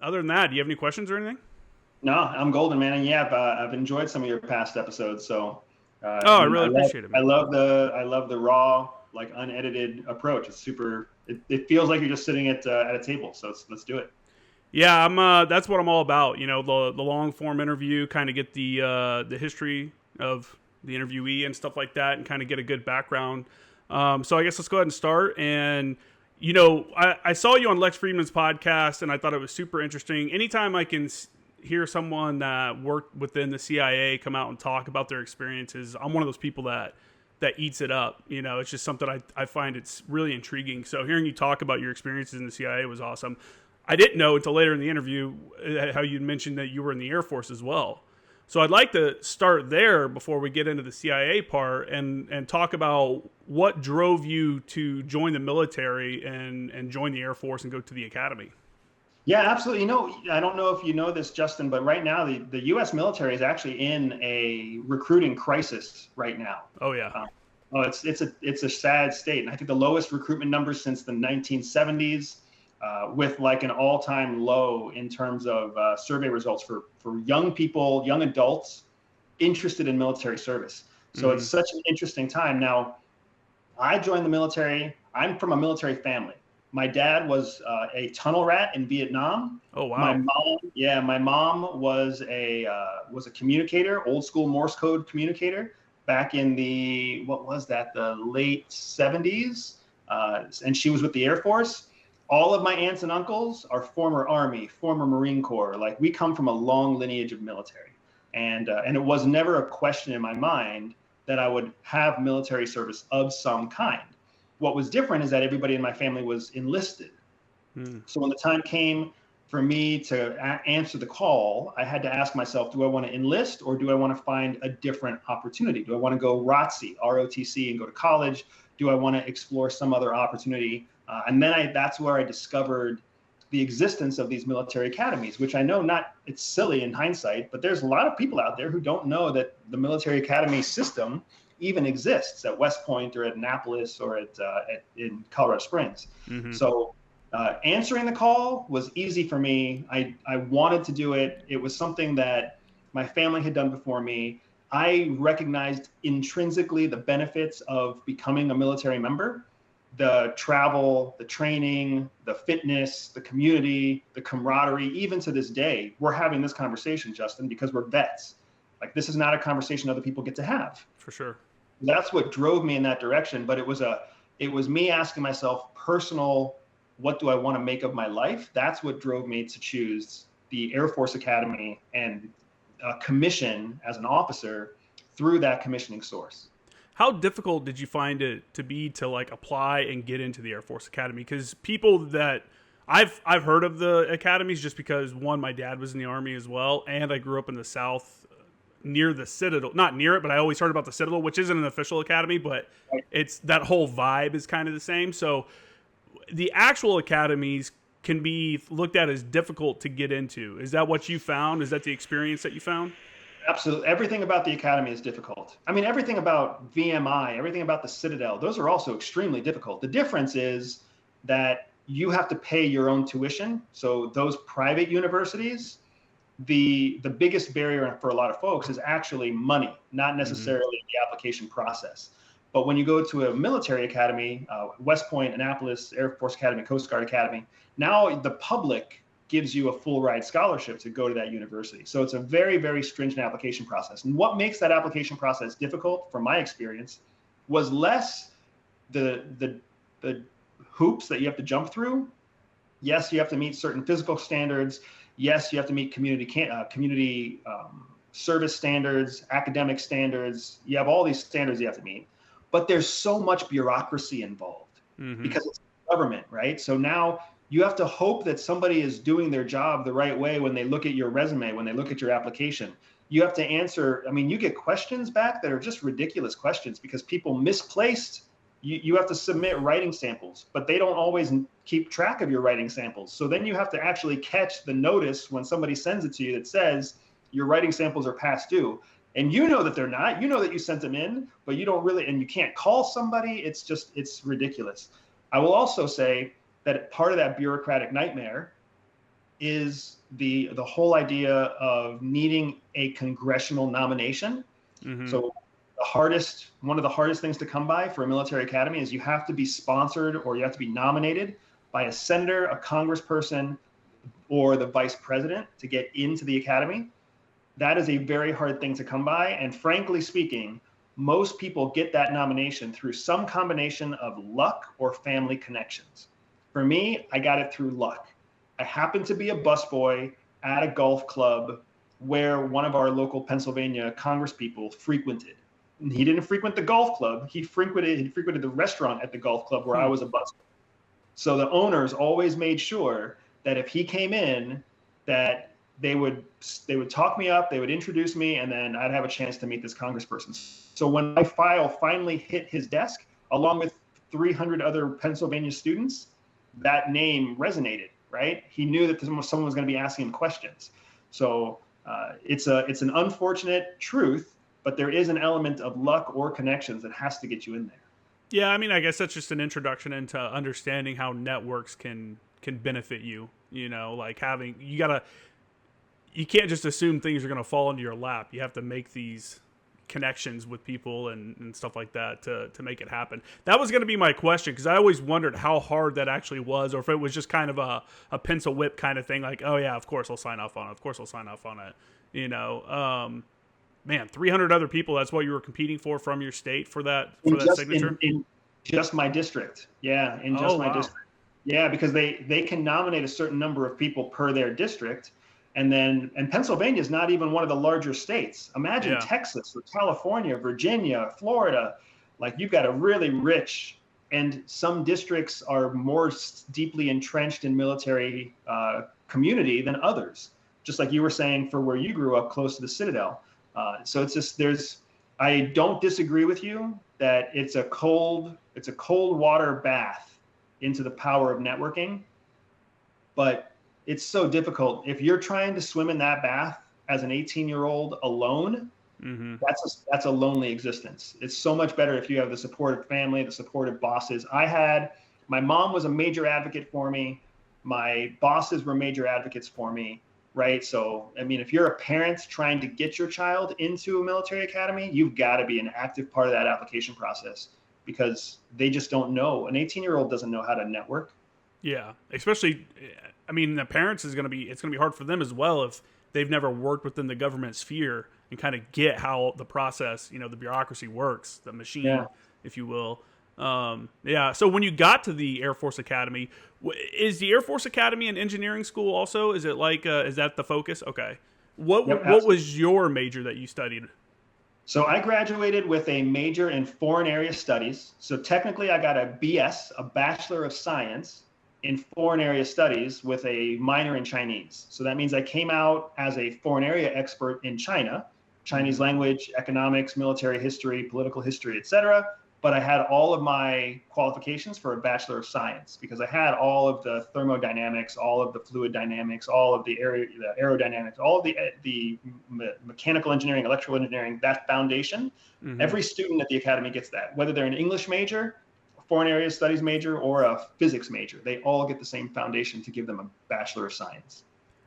other than that, do you have any questions or anything? No, I'm golden, man. And yeah, I've enjoyed some of your past episodes. So, Oh, I and really appreciate it, man. I love the raw, like unedited approach. It's super. It feels like you're just sitting at a table. So let's do it. Yeah, I'm. That's what I'm all about. The long form interview, kind of get the history of the interviewee and stuff like that, and kind of get a good background. So I guess let's go ahead and start. And I saw you on Lex Friedman's podcast, and I thought it was super interesting. Anytime I can hear someone that worked within the CIA come out and talk about their experiences, I'm one of those people that eats it up. It's just something I find it's really intriguing. So hearing you talk about your experiences in the CIA was awesome. I didn't know until later in the interview how you mentioned that you were in the Air Force as well. So I'd like to start there before we get into the CIA part and talk about what drove you to join the military and join the Air Force and go to the academy. Yeah, absolutely. I don't know if you know this, Justin, but right now the U.S. military is actually in a recruiting crisis right now. Oh yeah. It's a sad state, and I think the lowest recruitment numbers since the 1970s. With like an all-time low in terms of survey results for young people, young adults interested in military service. So It's such an interesting time. Now, I joined the military. I'm from a military family. My dad was a tunnel rat in Vietnam. Oh wow. My mom was a communicator, old school Morse code communicator back in the late 70s, and she was with the Air Force. All of my aunts and uncles are former Army, former Marine Corps. Like, we come from a long lineage of military. And it was never a question in my mind that I would have military service of some kind. What was different is that everybody in my family was enlisted. So when the time came for me to answer the call, I had to ask myself, do I want to enlist or do I want to find a different opportunity? Do I want to go ROTC, ROTC, and go to college? Do I want to explore some other opportunity? And then that's where I discovered the existence of these military academies, which I know it's silly in hindsight, but there's a lot of people out there who don't know that the military academy system even exists at West Point or at Annapolis or in Colorado Springs. So answering the call was easy for me. I wanted to do it. It was something that my family had done before me. I recognized intrinsically the benefits of becoming a military member. The travel, the training, the fitness, the community, the camaraderie, even to this day, we're having this conversation, Justin, because we're vets. Like, this is not a conversation other people get to have. For sure. That's what drove me in that direction. But it was me asking myself personal, what do I want to make of my life? That's what drove me to choose the Air Force Academy and commission as an officer through that commissioning source. How difficult did you find it to be to like apply and get into the Air Force Academy? Because people that I've heard of the academies just because, one, my dad was in the Army as well, and I grew up in the South near the Citadel. Not near it, but I always heard about the Citadel, which isn't an official academy, but it's that whole vibe is kind of the same. So the actual academies can be looked at as difficult to get into. Is that what you found? Is that the experience that you found? Absolutely. Everything about the academy is difficult. I mean, everything about VMI, everything about the Citadel, those are also extremely difficult. The difference is that you have to pay your own tuition. So those private universities, the biggest barrier for a lot of folks is actually money, not necessarily the application process. But when you go to a military academy, West Point, Annapolis, Air Force Academy, Coast Guard Academy, now the public gives you a full ride scholarship to go to that university. So it's a very, very stringent application process. And what makes that application process difficult, from my experience, was less the hoops that you have to jump through. Yes, you have to meet certain physical standards. Yes, you have to meet community service standards, academic standards. You have all these standards you have to meet. But there's so much bureaucracy involved because it's government, right? So now you have to hope that somebody is doing their job the right way when they look at your resume, when they look at your application. You have to answer. I mean, you get questions back that are just ridiculous questions because people misplaced. You have to submit writing samples, but they don't always keep track of your writing samples. So then you have to actually catch the notice when somebody sends it to you that says your writing samples are past due. And you know that they're not. You know that you sent them in, but you don't really, and you can't call somebody. It's ridiculous. I will also say that part of that bureaucratic nightmare is the whole idea of needing a congressional nomination. Mm-hmm. So one of the hardest things to come by for a military academy is you have to be sponsored or you have to be nominated by a senator, a congressperson, or the vice president to get into the academy. That is a very hard thing to come by. And frankly speaking, most people get that nomination through some combination of luck or family connections. For me, I got it through luck. I happened to be a busboy at a golf club where one of our local Pennsylvania congresspeople frequented. And he didn't frequent the golf club. He frequented the restaurant at the golf club where I was a busboy. So the owners always made sure that if he came in, that they would talk me up, they would introduce me, and then I'd have a chance to meet this congressperson. So when my file finally hit his desk, along with 300 other Pennsylvania students, that name resonated, right? He knew that someone was going to be asking him questions. So it's an unfortunate truth, but there is an element of luck or connections that has to get you in there. Yeah, I mean, I guess that's just an introduction into understanding how networks can benefit you. You know, like you can't just assume things are going to fall into your lap. You have to make these connections with people and stuff like that to make it happen. That was going to be my question, because I always wondered how hard that actually was, or if it was just kind of a pencil whip kind of thing, like, oh yeah, of course I'll sign off on it. Of course I'll sign off on it. You know, man, 300 other people, that's what you were competing for from your state for that signature? In just my district. Yeah, in just my district. Yeah, because they can nominate a certain number of people per their district. And Pennsylvania is not even one of the larger states. Imagine Texas or California, Virginia, Florida. Like, you've got a really rich, and some districts are more deeply entrenched in military community than others. Just like you were saying for where you grew up close to the Citadel. So it's just, I don't disagree with you that it's a cold water bath into the power of networking, but it's so difficult. If you're trying to swim in that bath as an 18-year-old alone, that's a lonely existence. It's so much better if you have the supportive family, the supportive bosses. My mom was a major advocate for me. My bosses were major advocates for me, right? So, I mean, if you're a parent trying to get your child into a military academy, you've got to be an active part of that application process, because they just don't know. An 18-year-old doesn't know how to network. Yeah, especially, I mean, the parents it's going to be hard for them as well if they've never worked within the government sphere and kind of get how the process, you know, the bureaucracy works, the machine, if you will. So when you got to the Air Force Academy, is the Air Force Academy an engineering school also? Is it like, is that the focus? Okay. What was your major that you studied? So I graduated with a major in foreign area studies. So technically I got a BS, a Bachelor of Science, in foreign area studies with a minor in Chinese. So that means I came out as a foreign area expert in China, Chinese language, economics, military history, political history, etc. But I had all of my qualifications for a Bachelor of Science, because I had all of the thermodynamics, all of the fluid dynamics, all of the aerodynamics, all of the mechanical engineering, electrical engineering, that foundation. Every student at the academy gets that, whether they're an English major, foreign area studies major, or a physics major. They all get the same foundation to give them a Bachelor of Science.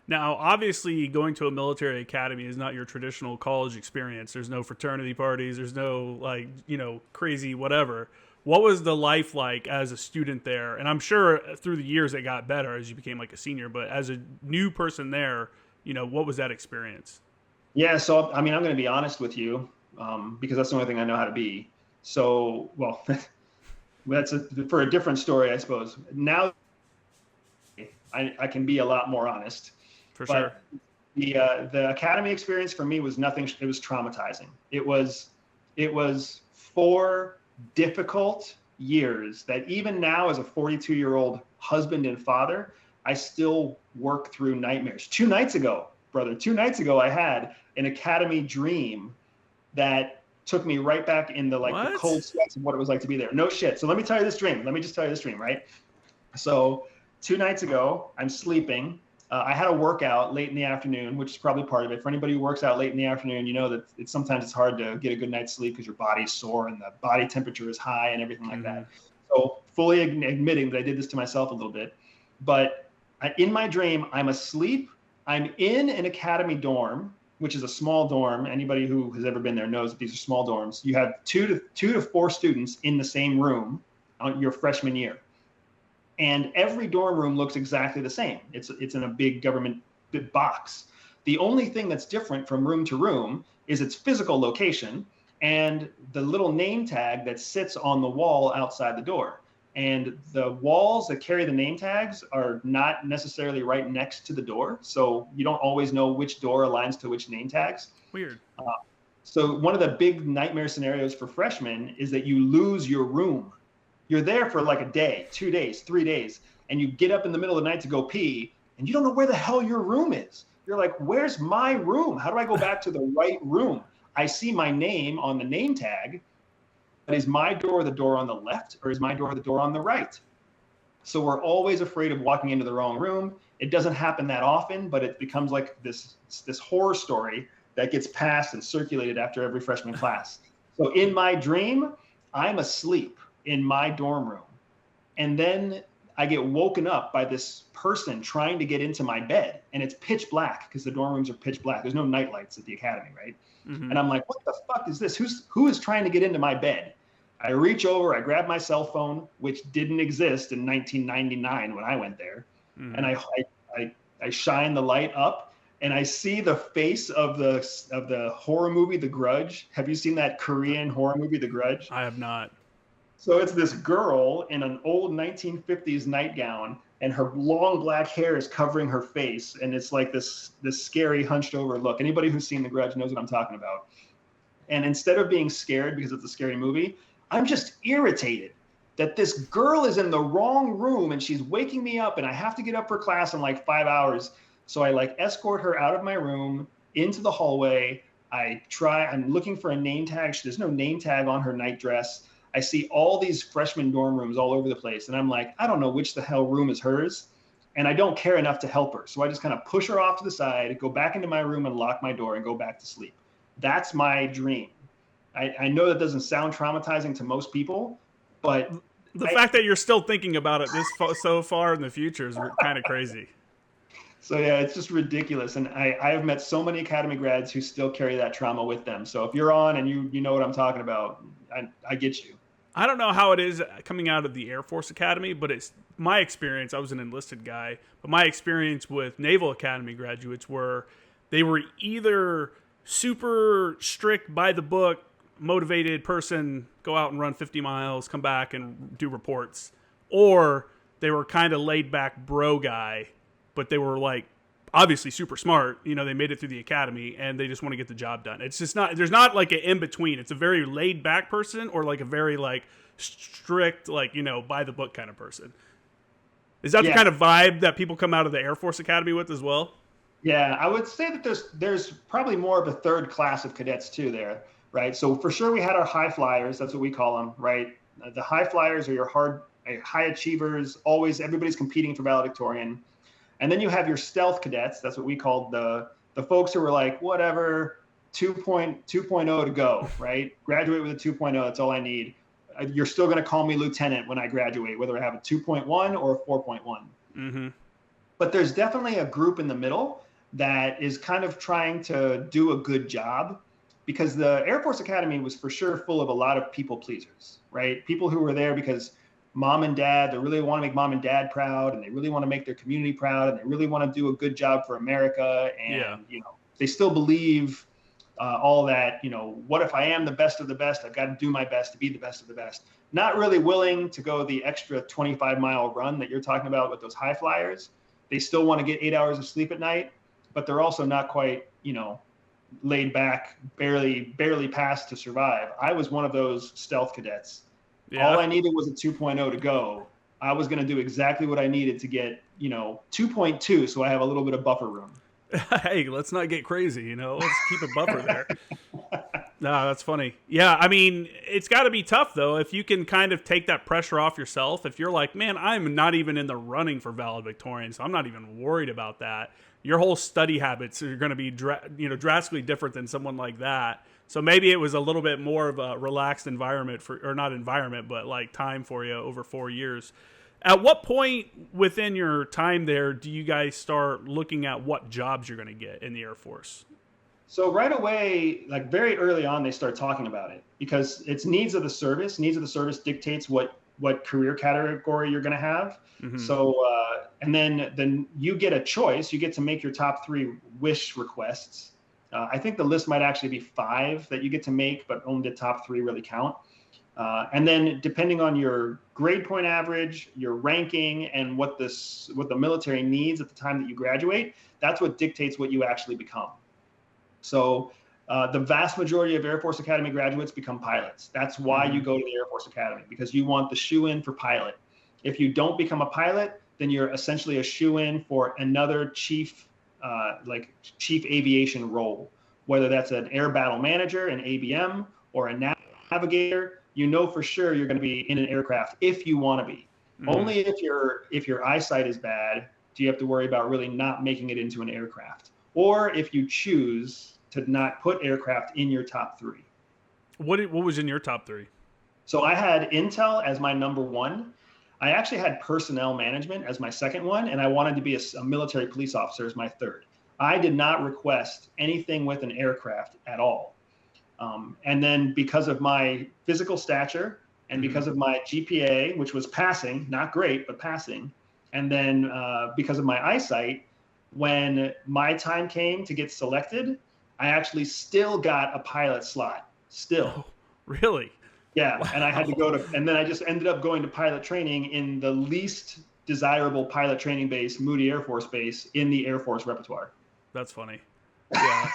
Now, obviously, going to a military academy is not your traditional college experience. There's no fraternity parties. There's no, like, you know, crazy whatever. What was the life like as a student there? And I'm sure through the years it got better as you became like a senior, but as a new person there, you know, what was that experience? Yeah, so, I mean, I'm going to be honest with you, because that's the only thing I know how to be. So, well, that's for a different story, I suppose. Now I can be a lot more honest. For sure. The academy experience for me was nothing. It was traumatizing. It was 4 difficult years that even now, as a 42-year-old husband and father, I still work through nightmares. 2 nights ago, I had an academy dream that took me right back in the cold sweats of what it was like to be there. No shit. So let me just tell you this dream, right? So 2 nights ago, I'm sleeping. I had a workout late in the afternoon, which is probably part of it. For anybody who works out late in the afternoon, you know that sometimes it's hard to get a good night's sleep because your body's sore and the body temperature is high and everything like that. So fully admitting that I did this to myself a little bit. But In my dream, I'm asleep. I'm in an academy dorm, which is a small dorm. Anybody who has ever been there knows that these are small dorms. You have two to four students in the same room on your freshman year, and every dorm room looks exactly the same. It's in a big government box. The only thing that's different from room to room is its physical location and the little name tag that sits on the wall outside the door. And the walls that carry the name tags are not necessarily right next to the door, so you don't always know which door aligns to which name tags. Weird. So one of the big nightmare scenarios for freshmen is that you lose your room. You're there for like a day, 2 days, 3 days, and you get up in the middle of the night to go pee, and you don't know where the hell your room is. You're like, where's my room? How do I go back to the right room? I see my name on the name tag, but is my door the door on the left, or is my door the door on the right? So we're always afraid of walking into the wrong room. It doesn't happen that often, but it becomes like this horror story that gets passed and circulated after every freshman class. So in my dream, I'm asleep in my dorm room. And then I get woken up by this person trying to get into my bed, and it's pitch black because the dorm rooms are pitch black. There's no night lights at the academy, right? Mm-hmm. And I'm like, what the fuck is this? Who is trying to get into my bed? I reach over, I grab my cell phone, which didn't exist in 1999 when I went there. Mm-hmm. And I shine the light up, and I see the face of the horror movie, The Grudge. Have you seen that Korean horror movie, The Grudge? I have not. So it's this girl in an old 1950s nightgown, and her long black hair is covering her face, and it's like this scary hunched over look. Anybody who's seen The Grudge knows what I'm talking about. And instead of being scared because it's a scary movie, I'm just irritated that this girl is in the wrong room and she's waking me up, and I have to get up for class in like 5 hours. So I like escort her out of my room into the hallway. I'm looking for a name tag. There's no name tag on her night dress. I see all these freshman dorm rooms all over the place. And I'm like, I don't know which the hell room is hers. And I don't care enough to help her. So I just kind of push her off to the side, go back into my room and lock my door and go back to sleep. That's my dream. I know that doesn't sound traumatizing to most people, but the fact that you're still thinking about it so far in the future is kind of crazy. So yeah, it's just ridiculous. And I have met so many academy grads who still carry that trauma with them. So if you're on and you know what I'm talking about, I get you. I don't know how it is coming out of the Air Force Academy, but it's my experience. I was an enlisted guy, but my experience with Naval Academy graduates they were either super strict, by the book, motivated person, go out and run 50 miles, come back and do reports, or they were kind of laid back bro guy, but they were like obviously super smart. You know, they made it through the academy and they just want to get the job done. It's just there's not like an in between. It's a very laid back person or like a very like strict, like, you know, by the book kind of person. Is that the kind of vibe that people come out of the Air Force Academy with as well? Yeah, I would say that there's probably more of a third class of cadets too there, right? So for sure we had our high flyers. That's what we call them, right? The high flyers are your high achievers. Always everybody's competing for valedictorian. And then you have your stealth cadets. That's what we called the folks who were like, whatever, 2.0 to go, right? Graduate with a 2.0, that's all I need. You're still going to call me lieutenant when I graduate, whether I have a 2.1 or a 4.1. Mm-hmm. But there's definitely a group in the middle that is kind of trying to do a good job, because the Air Force Academy was for sure full of a lot of people pleasers, right? People who were there because mom and dad, they really want to make mom and dad proud, and they really want to make their community proud, and they really want to do a good job for America. And, you know, they still believe all that, you know, what if I am the best of the best? I've got to do my best to be the best of the best. Not really willing to go the extra 25-mile run that you're talking about with those high flyers. They still want to get 8 hours of sleep at night, but they're also not quite, you know, laid back, barely passed to survive. I was one of those stealth cadets. Yeah. All I needed was a 2.0 to go. I was going to do exactly what I needed to get, you know, 2.2, so I have a little bit of buffer room. Hey, let's not get crazy, you know. Let's keep a buffer there. No, that's funny. Yeah, I mean, it's got to be tough, though, if you can kind of take that pressure off yourself. If you're like, man, I'm not even in the running for valedictorian, so I'm not even worried about that. Your whole study habits are going to be drastically different than someone like that. So maybe it was a little bit more of a relaxed environment but like time for you over 4 years. At what point within your time there do you guys start looking at what jobs you're going to get in the Air Force? So right away, like very early on, they start talking about it because it's needs of the service. Needs of the service dictates what career category you're going to have. Mm-hmm. So and then you get a choice. You get to make your top 3 wish requests. I think the list might actually be 5 that you get to make, but only the top 3 really count. And then depending on your grade point average, your ranking, and what the military needs at the time that you graduate, that's what dictates what you actually become. So the vast majority of Air Force Academy graduates become pilots. That's why you go to the Air Force Academy, because you want the shoe-in for pilot. If you don't become a pilot, then you're essentially a shoe-in for another chief aviation role, whether that's an air battle manager, an ABM, or a navigator. You know for sure you're going to be in an aircraft if you want to be. Only if your eyesight is bad do you have to worry about really not making it into an aircraft, or if you choose to not put aircraft in your top 3. What was in your top 3? So I had Intel as my number 1. I actually had personnel management as my second one, and I wanted to be a military police officer as my third. I did not request anything with an aircraft at all. And then because of my physical stature and because of my GPA, which was passing, not great, but passing, and then because of my eyesight, when my time came to get selected, I actually still got a pilot slot. Still. Oh, really? Yeah. Wow. And I had to and then I just ended up going to pilot training in the least desirable pilot training base, Moody Air Force Base, in the Air Force repertoire. That's funny. Yeah.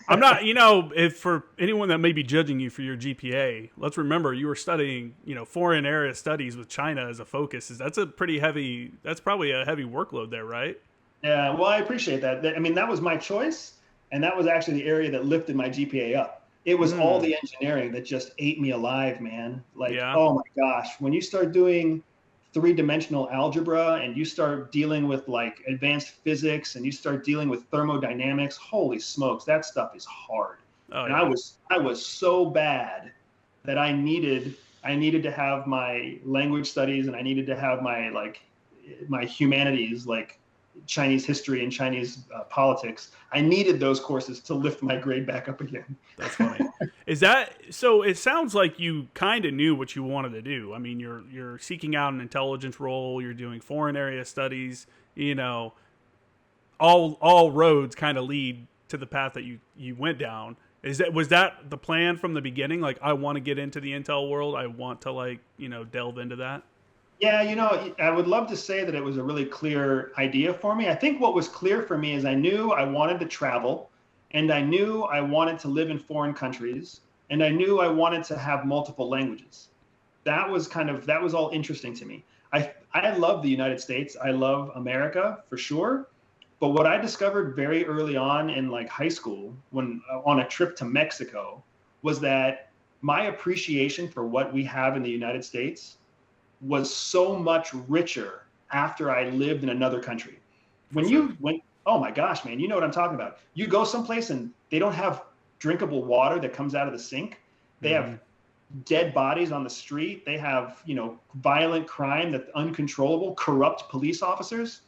I'm not, if for anyone that may be judging you for your GPA, let's remember you were studying, foreign area studies with China as a focus. That's probably a heavy workload there, right? Yeah. Well, I appreciate that. I mean, that was my choice. And that was actually the area that lifted my GPA up. It was all the engineering that just ate me alive, man. Oh my gosh. When you start doing 3-dimensional algebra and you start dealing with like advanced physics and you start dealing with thermodynamics, holy smokes, that stuff is hard. And I was so bad that I needed to have my language studies and I needed to have my humanities, like Chinese history and Chinese politics. I needed those courses to lift my grade back up again. That's funny. So it sounds like you kind of knew what you wanted to do. I mean, you're seeking out an intelligence role, you're doing foreign area studies, all roads kind of lead to the path that you went down. Was that the plan from the beginning? Like, I want to get into the intel world. I want to delve into that. Yeah, I would love to say that it was a really clear idea for me. I think what was clear for me is I knew I wanted to travel, and I knew I wanted to live in foreign countries, and I knew I wanted to have multiple languages. That was all interesting to me. I love the United States. I love America for sure. But what I discovered very early on in high school, when on a trip to Mexico, was that my appreciation for what we have in the United States was so much richer after I lived in another country. Oh my gosh, man, you know what I'm talking about. You go someplace and they don't have drinkable water that comes out of the sink. They have dead bodies on the street. They have, violent crime that's uncontrollable, corrupt police officers.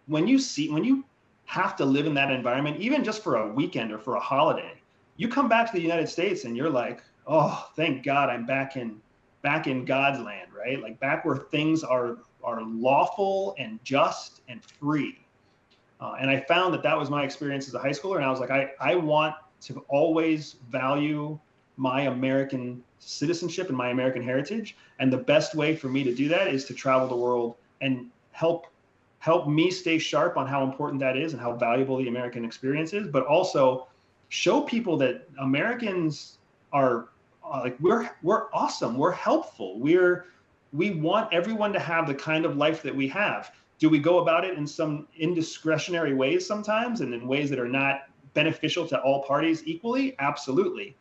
When you have to live in that environment, even just for a weekend or for a holiday, you come back to the United States and you're like, oh, thank God I'm back in God's land, right? Like back where things are lawful and just and free. And I found that was my experience as a high schooler. And I was like, I want to always value my American citizenship and my American heritage. And the best way for me to do that is to travel the world and help me stay sharp on how important that is and how valuable the American experience is, but also show people that Americans are we're awesome. We're helpful. We want everyone to have the kind of life that we have. Do we go about it in some indiscretionary ways sometimes and in ways that are not beneficial to all parties equally? Absolutely.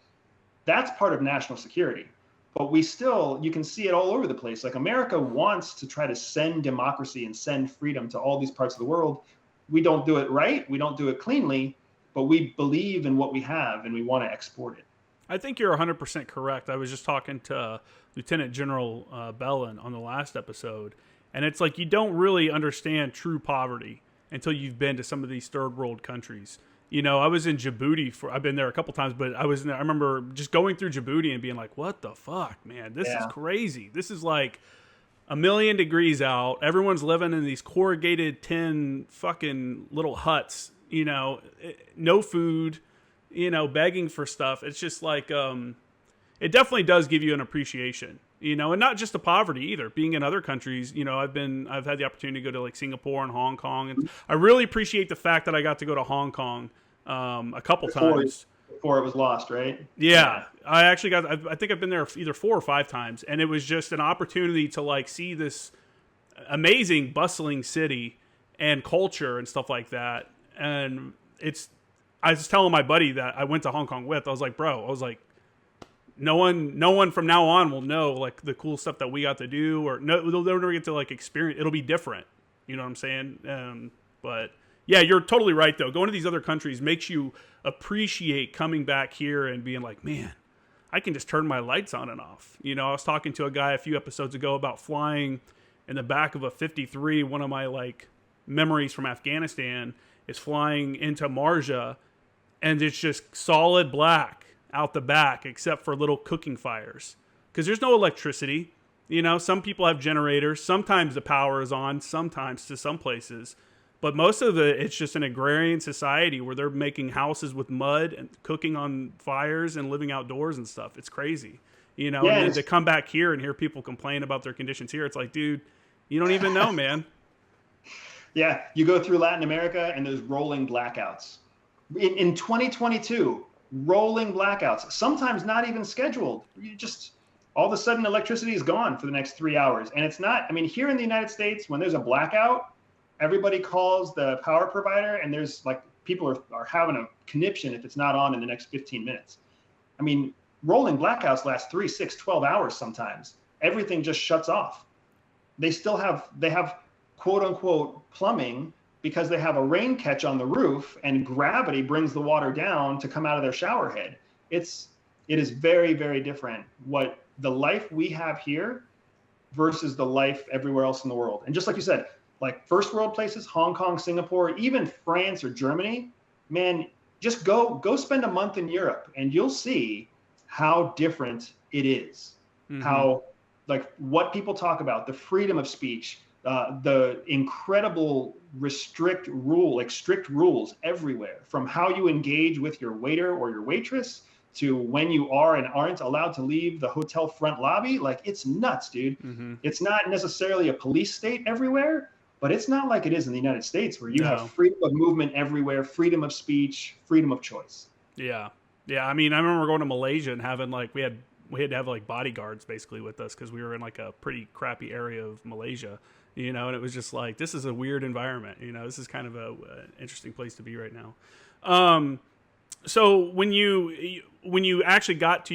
That's part of national security. But you can see it all over the place. Like America wants to try to send democracy and send freedom to all these parts of the world. We don't do it right. We don't do it cleanly, but we believe in what we have and we want to export it. I think you're 100% correct. I was just talking to Lieutenant General Bellin on the last episode, And it's like you don't really understand true poverty until you've been to some of these third world countries. You know, I was in Djibouti I've been there a couple times, but I remember just going through Djibouti and being like, what the fuck, man? This is Yeah. crazy. This is like 1,000,000 degrees out. Everyone's living in these corrugated tin fucking little huts, you know, no food, you know, begging for stuff. It's just like, it definitely does give you an appreciation, you know, and not just the poverty either. Being in other countries, you know, I've had the opportunity to go to like Singapore and Hong Kong, and I really appreciate the fact that I got to go to Hong Kong a couple times. Before it was lost, right? Yeah, I actually I think I've been there either 4 or 5 times, and it was just an opportunity to like see this amazing, bustling city and culture and stuff like that. And I was telling my buddy that I went to Hong Kong with. I was like, bro, no one from now on will know like the cool stuff that we got to do, or no, they'll never get to like experience. It'll be different. You know what I'm saying? But yeah, you're totally right though. Going to these other countries makes you appreciate coming back here and being like, man, I can just turn my lights on and off. You know, I was talking to a guy a few episodes ago about flying in the back of a 53. One of my like memories from Afghanistan is flying into Marja, and it's just solid black out the back except for little cooking fires because there's no electricity. You know, some people have generators. Sometimes the power is on, sometimes to some places. But most of it's just an agrarian society where they're making houses with mud and cooking on fires and living outdoors and stuff. It's crazy. You know, Yeah, and then to come back here and hear people complain about their conditions here, it's like, dude, you don't even know, man. Yeah, you go through Latin America and there's rolling blackouts. In 2022, rolling blackouts, sometimes not even scheduled. You just, all of a sudden, electricity is gone for the next 3 hours. And it's not, I mean, here in the United States, when there's a blackout, everybody calls the power provider and there's like, people are having a conniption if it's not on in the next 15 minutes. I mean, rolling blackouts last 3, 6, 12 hours sometimes. Everything just shuts off. They have quote unquote plumbing because they have a rain catch on the roof and gravity brings the water down to come out of their shower head. It is very, very different what the life we have here versus the life everywhere else in the world. And just like you said, like first world places, Hong Kong, Singapore, even France or Germany, man, just go spend a month in Europe and you'll see how different it is. Mm-hmm. How, like what people talk about, the freedom of speech, the incredible strict rules everywhere, from how you engage with your waiter or your waitress to when you are and aren't allowed to leave the hotel front lobby. Like, it's nuts, dude. Mm-hmm. It's not necessarily a police state everywhere, but it's not like it is in the United States where you have freedom of movement everywhere, freedom of speech, freedom of choice. Yeah. Yeah. I mean, I remember going to Malaysia and having like, we had to have like bodyguards basically with us because we were in like a pretty crappy area of Malaysia, you know, and it was just like, this is a weird environment, you know, this is kind of an interesting place to be right now. So when you actually got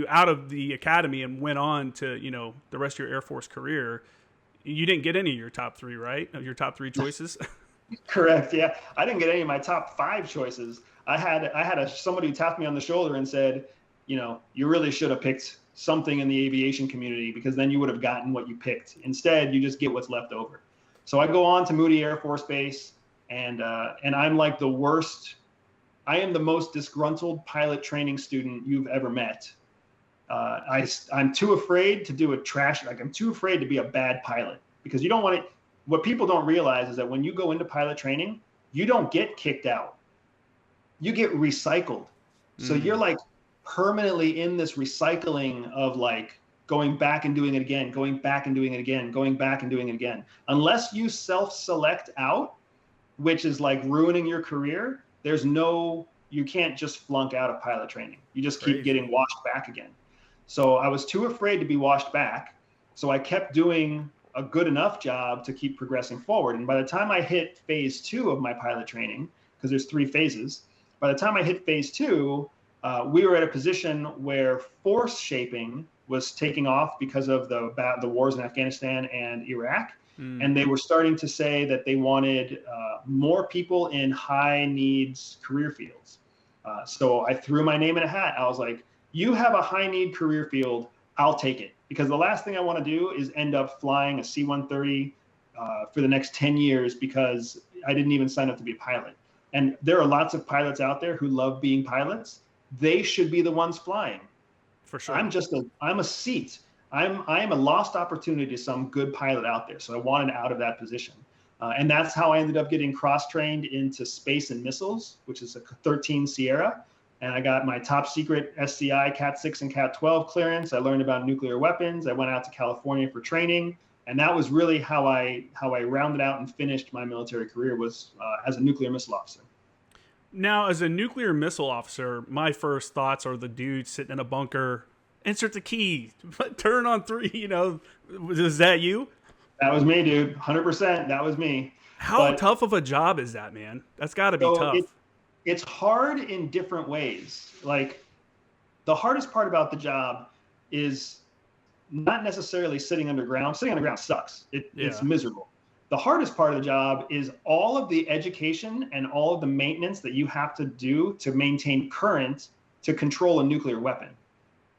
out of the academy and went on to, you know, the rest of your Air Force career, you didn't get any of your top 3, right? Of your top 3 choices? Correct. Yeah. I didn't get any of my top 5 choices. I had somebody who tapped me on the shoulder and said, you know, you really should have picked something in the aviation community because then you would have gotten what you picked. Instead, you just get what's left over. So I go on to Moody Air Force Base, and I'm like the worst. I am the most disgruntled pilot training student you've ever met. I'm too afraid to do I'm too afraid to be a bad pilot because you don't want to. What people don't realize is that when you go into pilot training, you don't get kicked out. You get recycled. So you're like permanently in this recycling of like going back and doing it again, going back and doing it again, going back and doing it again. Unless you self-select out, which is like ruining your career, you can't just flunk out of pilot training. You just keep getting washed back again. So I was too afraid to be washed back. So I kept doing a good enough job to keep progressing forward. And by the time I hit phase 2 of my pilot training, because there's 3 phases, by the time I hit phase 2, we were at a position where force shaping was taking off because of the wars in Afghanistan and Iraq. And they were starting to say that they wanted more people in high needs career fields. So I threw my name in a hat. I was like, you have a high need career field, I'll take it because the last thing I want to do is end up flying a C-130 for the next 10 years because I didn't even sign up to be a pilot. And there are lots of pilots out there who love being pilots. They should be the ones flying. For sure. I'm a seat. I'm a lost opportunity to some good pilot out there. So I wanted out of that position. And that's how I ended up getting cross-trained into space and missiles, which is a 13 Sierra. And I got my top secret SCI Cat 6 and Cat 12 clearance. I learned about nuclear weapons. I went out to California for training. And that was really how I rounded out and finished my military career, was as a nuclear missile officer. Now, as a nuclear missile officer, my first thoughts are the dude sitting in a bunker, insert the key, turn on 3, is that you? That was me, dude. 100%. That was me. How tough of a job is that, man? That's got to be tough. It's hard in different ways. Like, the hardest part about the job is not necessarily sitting underground. Sitting underground sucks. It's miserable. The hardest part of the job is all of the education and all of the maintenance that you have to do to maintain current to control a nuclear weapon.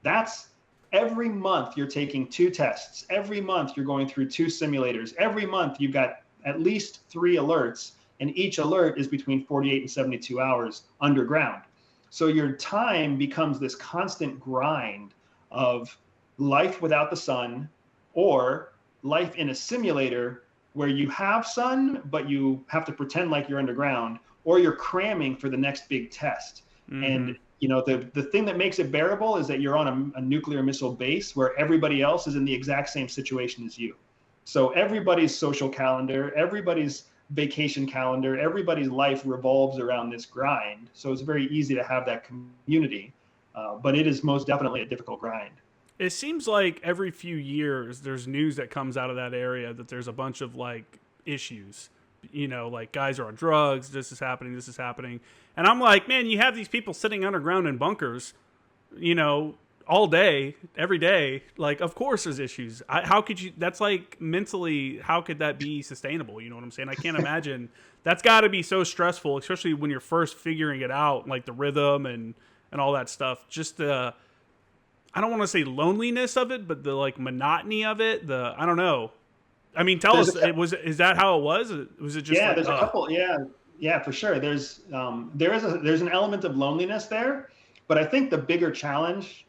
That's every month you're taking 2 tests. Every month you're going through 2 simulators. Every month you've got at least 3 alerts, and each alert is between 48 and 72 hours underground. So your time becomes this constant grind of life without the sun, or life in a simulator where you have sun, but you have to pretend like you're underground, or you're cramming for the next big test. Mm-hmm. And the thing that makes it bearable is that you're on a nuclear missile base where everybody else is in the exact same situation as you. So everybody's social calendar, everybody's vacation calendar, everybody's life revolves around this grind. So it's very easy to have that community, but it is most definitely a difficult grind. It seems like every few years there's news that comes out of that area that there's a bunch of like issues, like guys are on drugs, this is happening. And I'm like, man, you have these people sitting underground in bunkers, all day, every day. Like, of course there's issues. How could you, that's like mentally, how could that be sustainable? You know what I'm saying? I can't imagine. That's got to be so stressful, especially when you're first figuring it out, like the rhythm and all that stuff. Just the, I don't want to say loneliness of it, but the like monotony of it. I don't know. I mean, tell us, is that how it was? Was it just there's a couple. Yeah, for sure. There's an element of loneliness there, but I think the bigger challenge,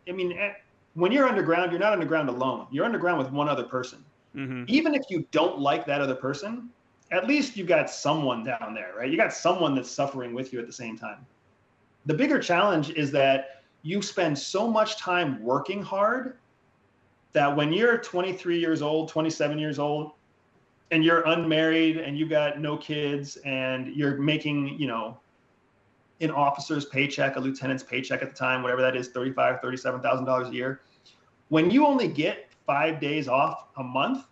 I mean, when you're underground, you're not underground alone. You're underground with one other person. Mm-hmm. Even if you don't like that other person, at least you've got someone down there, right? You got someone that's suffering with you at the same time. The bigger challenge is that you spend so much time working hard that when you're 23 years old, 27 years old, and you're unmarried and you got no kids and you're making, an officer's paycheck, a lieutenant's paycheck at the time, whatever that is, $35,000, $37,000 a year. When you only get 5 days off a month,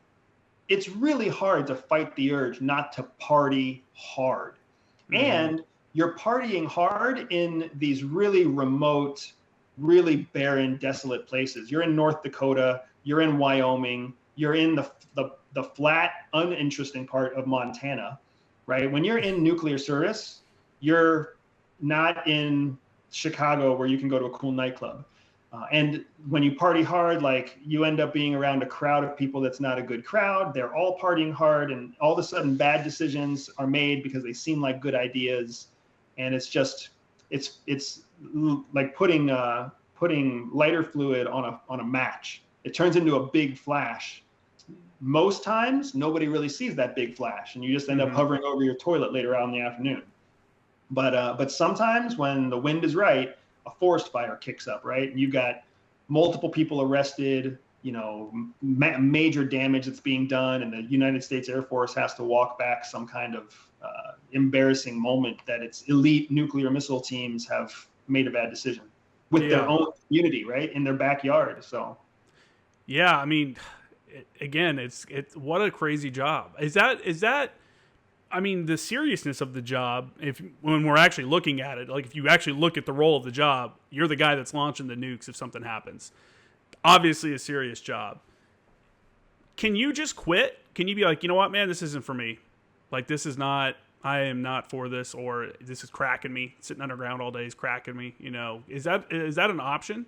it's really hard to fight the urge not to party hard. Mm-hmm. And you're partying hard in these really remote, really barren, desolate places. You're in North Dakota, you're in Wyoming, you're in the flat, uninteresting part of Montana, right? When you're in nuclear service, you're not in Chicago where you can go to a cool nightclub. And when you party hard, like you end up being around a crowd of people that's not a good crowd. They're all partying hard, and all of a sudden bad decisions are made because they seem like good ideas. And it's just, it's like putting lighter fluid on a match. It turns into a big flash. Most times, nobody really sees that big flash, and you just end up hovering over your toilet later on in the afternoon. But sometimes when the wind is right, a forest fire kicks up, right? And you've got multiple people arrested, major damage that's being done, and the United States Air Force has to walk back some kind of embarrassing moment that its elite nuclear missile teams have made a bad decision with their own community, right, in their backyard. So, yeah, I mean, again, it's what a crazy job. Is that? I mean, the seriousness of the job, when we're actually looking at it, like if you actually look at the role of the job, you're the guy that's launching the nukes if something happens. Obviously a serious job. Can you just quit? Can you be like, you know what, man, this isn't for me. Like, I am not for this, or this is cracking me. Sitting underground all day is cracking me. Is that an option?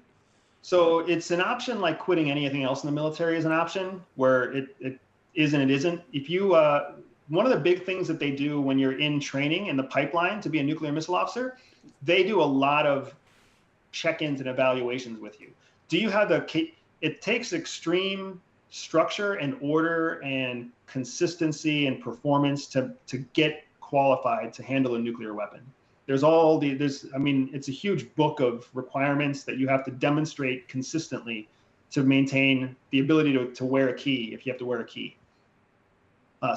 So it's an option like quitting anything else in the military is an option, where it is and it isn't. If you, one of the big things that they do when you're in training in the pipeline to be a nuclear missile officer, they do a lot of check-ins and evaluations with you. Do you have it takes extreme structure and order and consistency and performance to get qualified to handle a nuclear weapon. It's a huge book of requirements that you have to demonstrate consistently to maintain the ability to wear a key if you have to wear a key.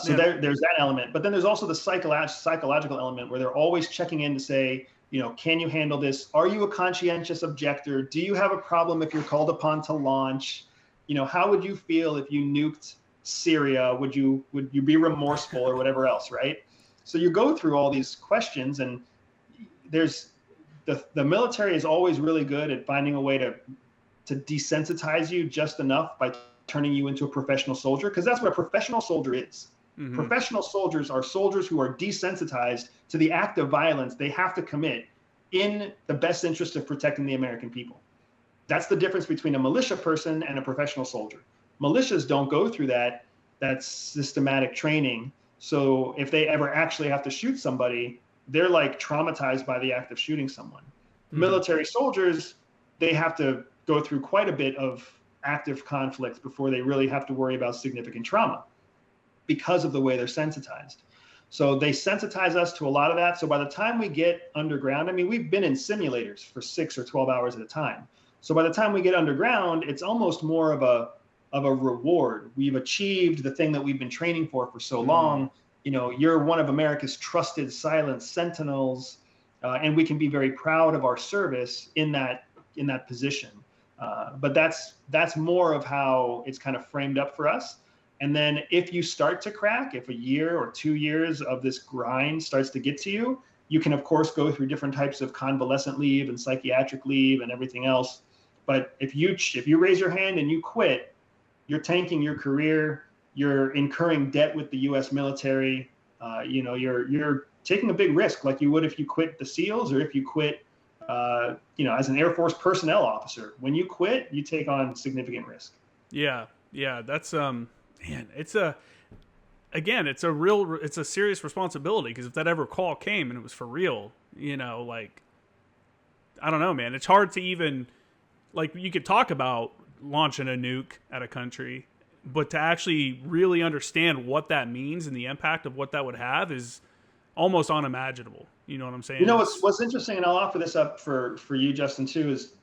There's that element, but then there's also the psychological element where they're always checking in to say, can you handle this? Are you a conscientious objector? Do you have a problem if you're called upon to launch? How would you feel if you nuked Syria? Would you be remorseful or whatever else, right? So you go through all these questions, and there's the military is always really good at finding a way to desensitize you just enough by turning you into a professional soldier, because that's what a professional soldier is. Mm-hmm. Professional soldiers are soldiers who are desensitized to the act of violence they have to commit in the best interest of protecting the American people. That's the difference between a militia person and a professional soldier. Militias don't go through that systematic training. So if they ever actually have to shoot somebody, they're like traumatized by the act of shooting someone. Mm-hmm. Military soldiers, they have to go through quite a bit of active conflict before they really have to worry about significant trauma because of the way they're sensitized. So they sensitize us to a lot of that. So by the time we get underground, we've been in simulators for 6 or 12 hours at a time. So by the time we get underground, it's almost more of a reward. We've achieved the thing that we've been training for so long. You're one of America's trusted silent sentinels, and we can be very proud of our service in that position. But that's more of how it's kind of framed up for us. And then if you start to crack, if a year or 2 years of this grind starts to get to you, you can of course go through different types of convalescent leave and psychiatric leave and everything else. But if you raise your hand and you quit, you're tanking your career, you're incurring debt with the U.S. military, you're taking a big risk, like you would if you quit the SEALs or if you quit, as an Air Force personnel officer. When you quit, you take on significant risk. Yeah, that's man, it's a serious responsibility, because if that ever call came and it was for real, I don't know, man. It's hard to even, you could talk about launching a nuke at a country, but to actually really understand what that means and the impact of what that would have is almost unimaginable. You know what I'm saying? What's interesting, and I'll offer this up for you, Justin, too, is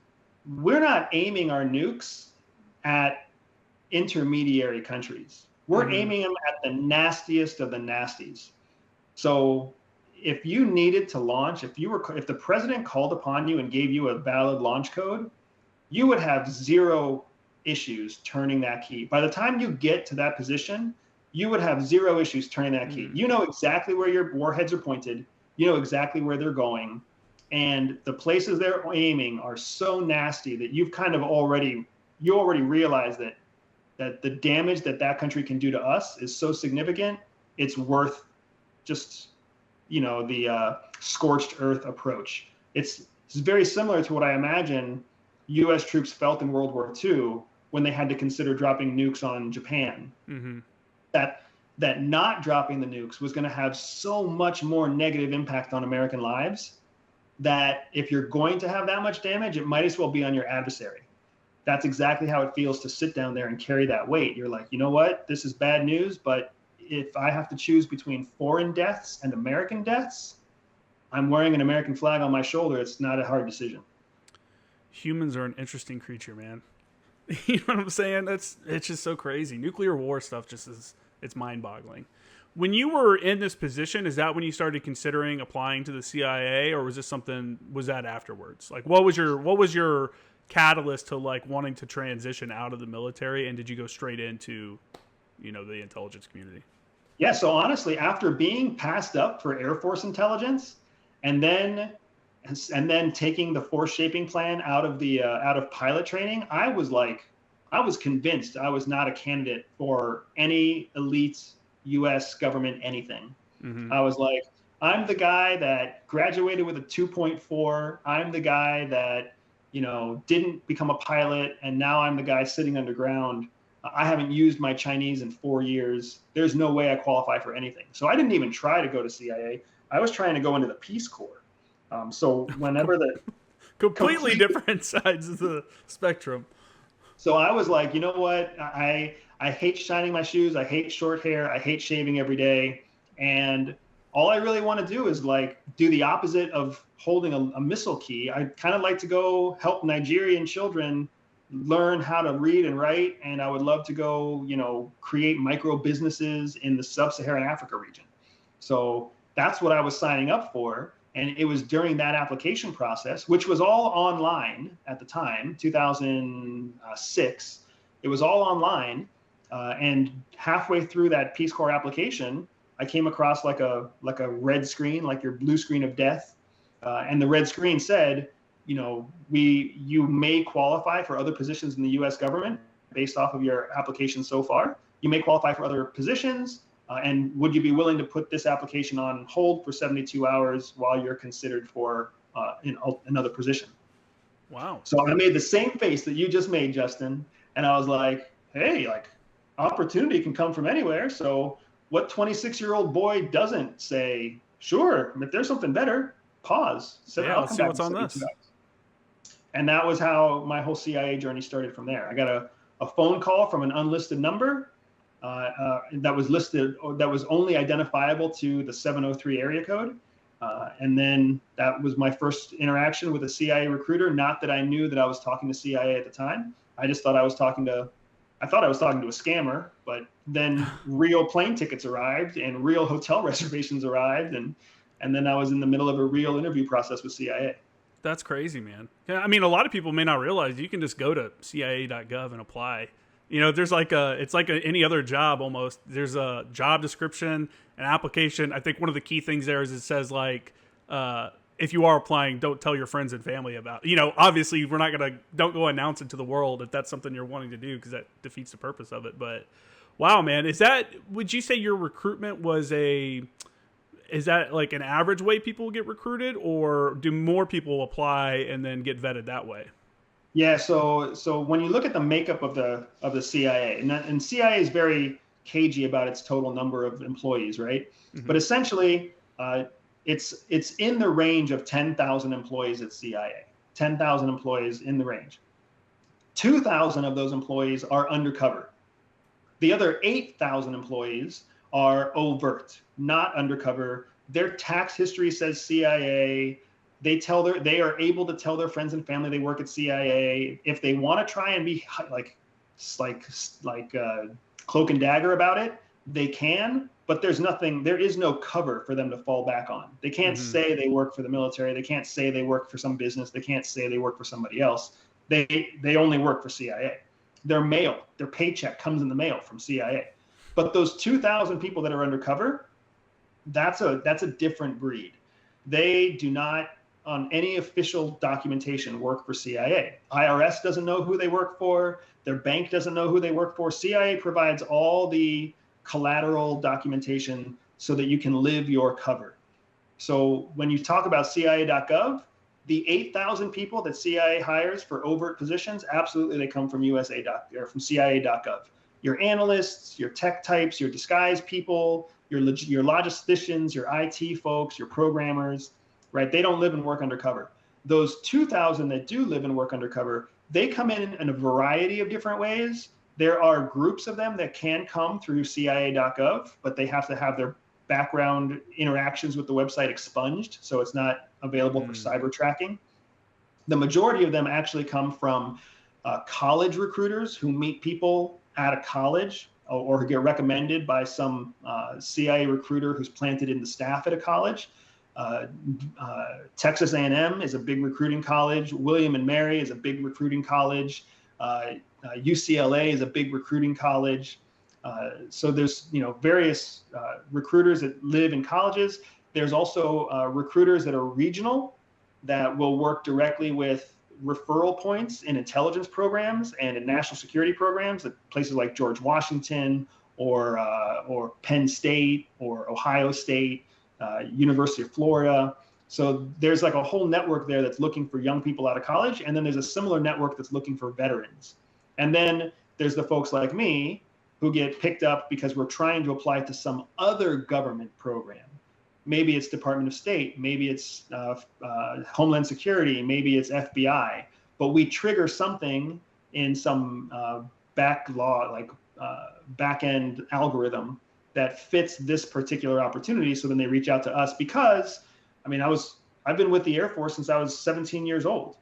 we're not aiming our nukes at intermediary countries. We're aiming them at the nastiest of the nasties. So if you needed to launch, if the president called upon you and gave you a valid launch code, you would have zero issues turning that key. By the time you get to that position, you would have zero issues turning that key. You know exactly where your warheads are pointed. You know exactly where they're going. And the places they're aiming are so nasty that you've kind of already realize that the damage that country can do to us is so significant, it's worth just, the scorched earth approach. It's very similar to what I imagine U.S. troops felt in World War II when they had to consider dropping nukes on Japan. Mm-hmm. That not dropping the nukes was going to have so much more negative impact on American lives that if you're going to have that much damage, it might as well be on your adversary. That's exactly how it feels to sit down there and carry that weight. You're like, you know what? This is bad news, but if I have to choose between foreign deaths and American deaths, I'm wearing an American flag on my shoulder. It's not a hard decision. Humans are an interesting creature, man. You know what I'm saying? It's just so crazy. Nuclear war stuff it's mind-boggling. When you were in this position, is that when you started considering applying to the CIA, or was that afterwards? What was your catalyst to wanting to transition out of the military, and did you go straight into the intelligence community? Yeah, so honestly, after being passed up for Air Force intelligence and then taking the force shaping plan out of pilot training, I was convinced I was not a candidate for any elite US government anything. Mm-hmm. I was like, I'm the guy that graduated with a 2.4. I'm the guy that didn't become a pilot, and now I'm the guy sitting underground. I haven't used my Chinese in 4 years. There's no way I qualify for anything. So I didn't even try to go to CIA. I was trying to go into the Peace Corps. So whenever the completely different sides of the spectrum. So I was like, you know what? I hate shining my shoes. I hate short hair. I hate shaving every day. And all I really want to do is like do the opposite of holding a missile key. I kind of like to go help Nigerian children learn how to read and write. And I would love to go, create micro businesses in the sub-Saharan Africa region. So that's what I was signing up for. And it was during that application process, which was all online at the time, 2006. It was all online. And halfway through that Peace Corps application, I came across like a red screen, like your blue screen of death. And the red screen said, you may qualify for other positions in the U.S. government based off of your application so far. You may qualify for other positions. And would you be willing to put this application on hold for 72 hours while you're considered for another position? Wow. So I made the same face that you just made, Justin. And I was like, hey, like opportunity can come from anywhere. So what 26-year-old boy doesn't say, sure, if there's something better, pause. So yeah, let's see what's on this. And that was how my whole CIA journey started from there. I got a phone call from an unlisted number. That was listed, that was only identifiable to the 703 area code. And then that was my first interaction with a CIA recruiter. Not that I knew that I was talking to CIA at the time. I just thought I was talking to a scammer, but then real plane tickets arrived and real hotel reservations arrived. And then I was in the middle of a real interview process with CIA. That's crazy, man. Yeah, I mean, a lot of people may not realize you can just go to CIA.gov and apply. There's it's like any other job almost. There's a job description, an application. I think one of the key things there is it says like, if you are applying, don't tell your friends and family about it. Obviously don't go announce it to the world if that's something you're wanting to do, because that defeats the purpose of it. But wow, man, would you say your recruitment is that like an average way people get recruited, or do more people apply and then get vetted that way? Yeah, so when you look at the makeup of the CIA, and CIA is very cagey about its total number of employees, right? Mm-hmm. But essentially, it's in the range of 10,000 employees at CIA. 10,000 employees in the range. 2,000 of those employees are undercover. The other 8,000 employees are overt, not undercover. Their tax history says CIA. They are able to tell their friends and family they work at CIA. If they want to try and be like cloak and dagger about it, they can. But there is no cover for them to fall back on. They can't say they work for the military. They can't say they work for some business. They can't say they work for somebody else. They only work for CIA. Their paycheck comes in the mail from CIA. But those 2,000 people that are undercover, that's a different breed. They do not, on any official documentation, work for CIA. IRS doesn't know who they work for. Their bank doesn't know who they work for. CIA provides all the collateral documentation so that you can live your cover. So when you talk about CIA.gov, the 8,000 people that CIA hires for overt positions, absolutely they come from from CIA.gov. Your analysts, your tech types, your disguise people, your logisticians, your IT folks, your programmers, right? They don't live and work undercover. Those 2,000 that do live and work undercover, they come in a variety of different ways. There are groups of them that can come through CIA.gov, but they have to have their background interactions with the website expunged, so it's not available for cyber tracking. The majority of them actually come from college recruiters who meet people at a college or get recommended by some CIA recruiter who's planted in the staff at a college. Texas A&M is a big recruiting college. William and Mary is a big recruiting college. UCLA is a big recruiting college. So there's various recruiters that live in colleges. There's also recruiters that are regional that will work directly with referral points in intelligence programs and in national security programs at places like George Washington or Penn State or Ohio State, University of Florida. So there's like a whole network there that's looking for young people out of college. And then there's a similar network that's looking for veterans. And then there's the folks like me who get picked up because we're trying to apply to some other government program. Maybe it's Department of State, maybe it's Homeland Security, maybe it's FBI, but we trigger something in some back end algorithm that fits this particular opportunity. So then they reach out to us because, I mean, I've been with the Air Force since I was 17 years old.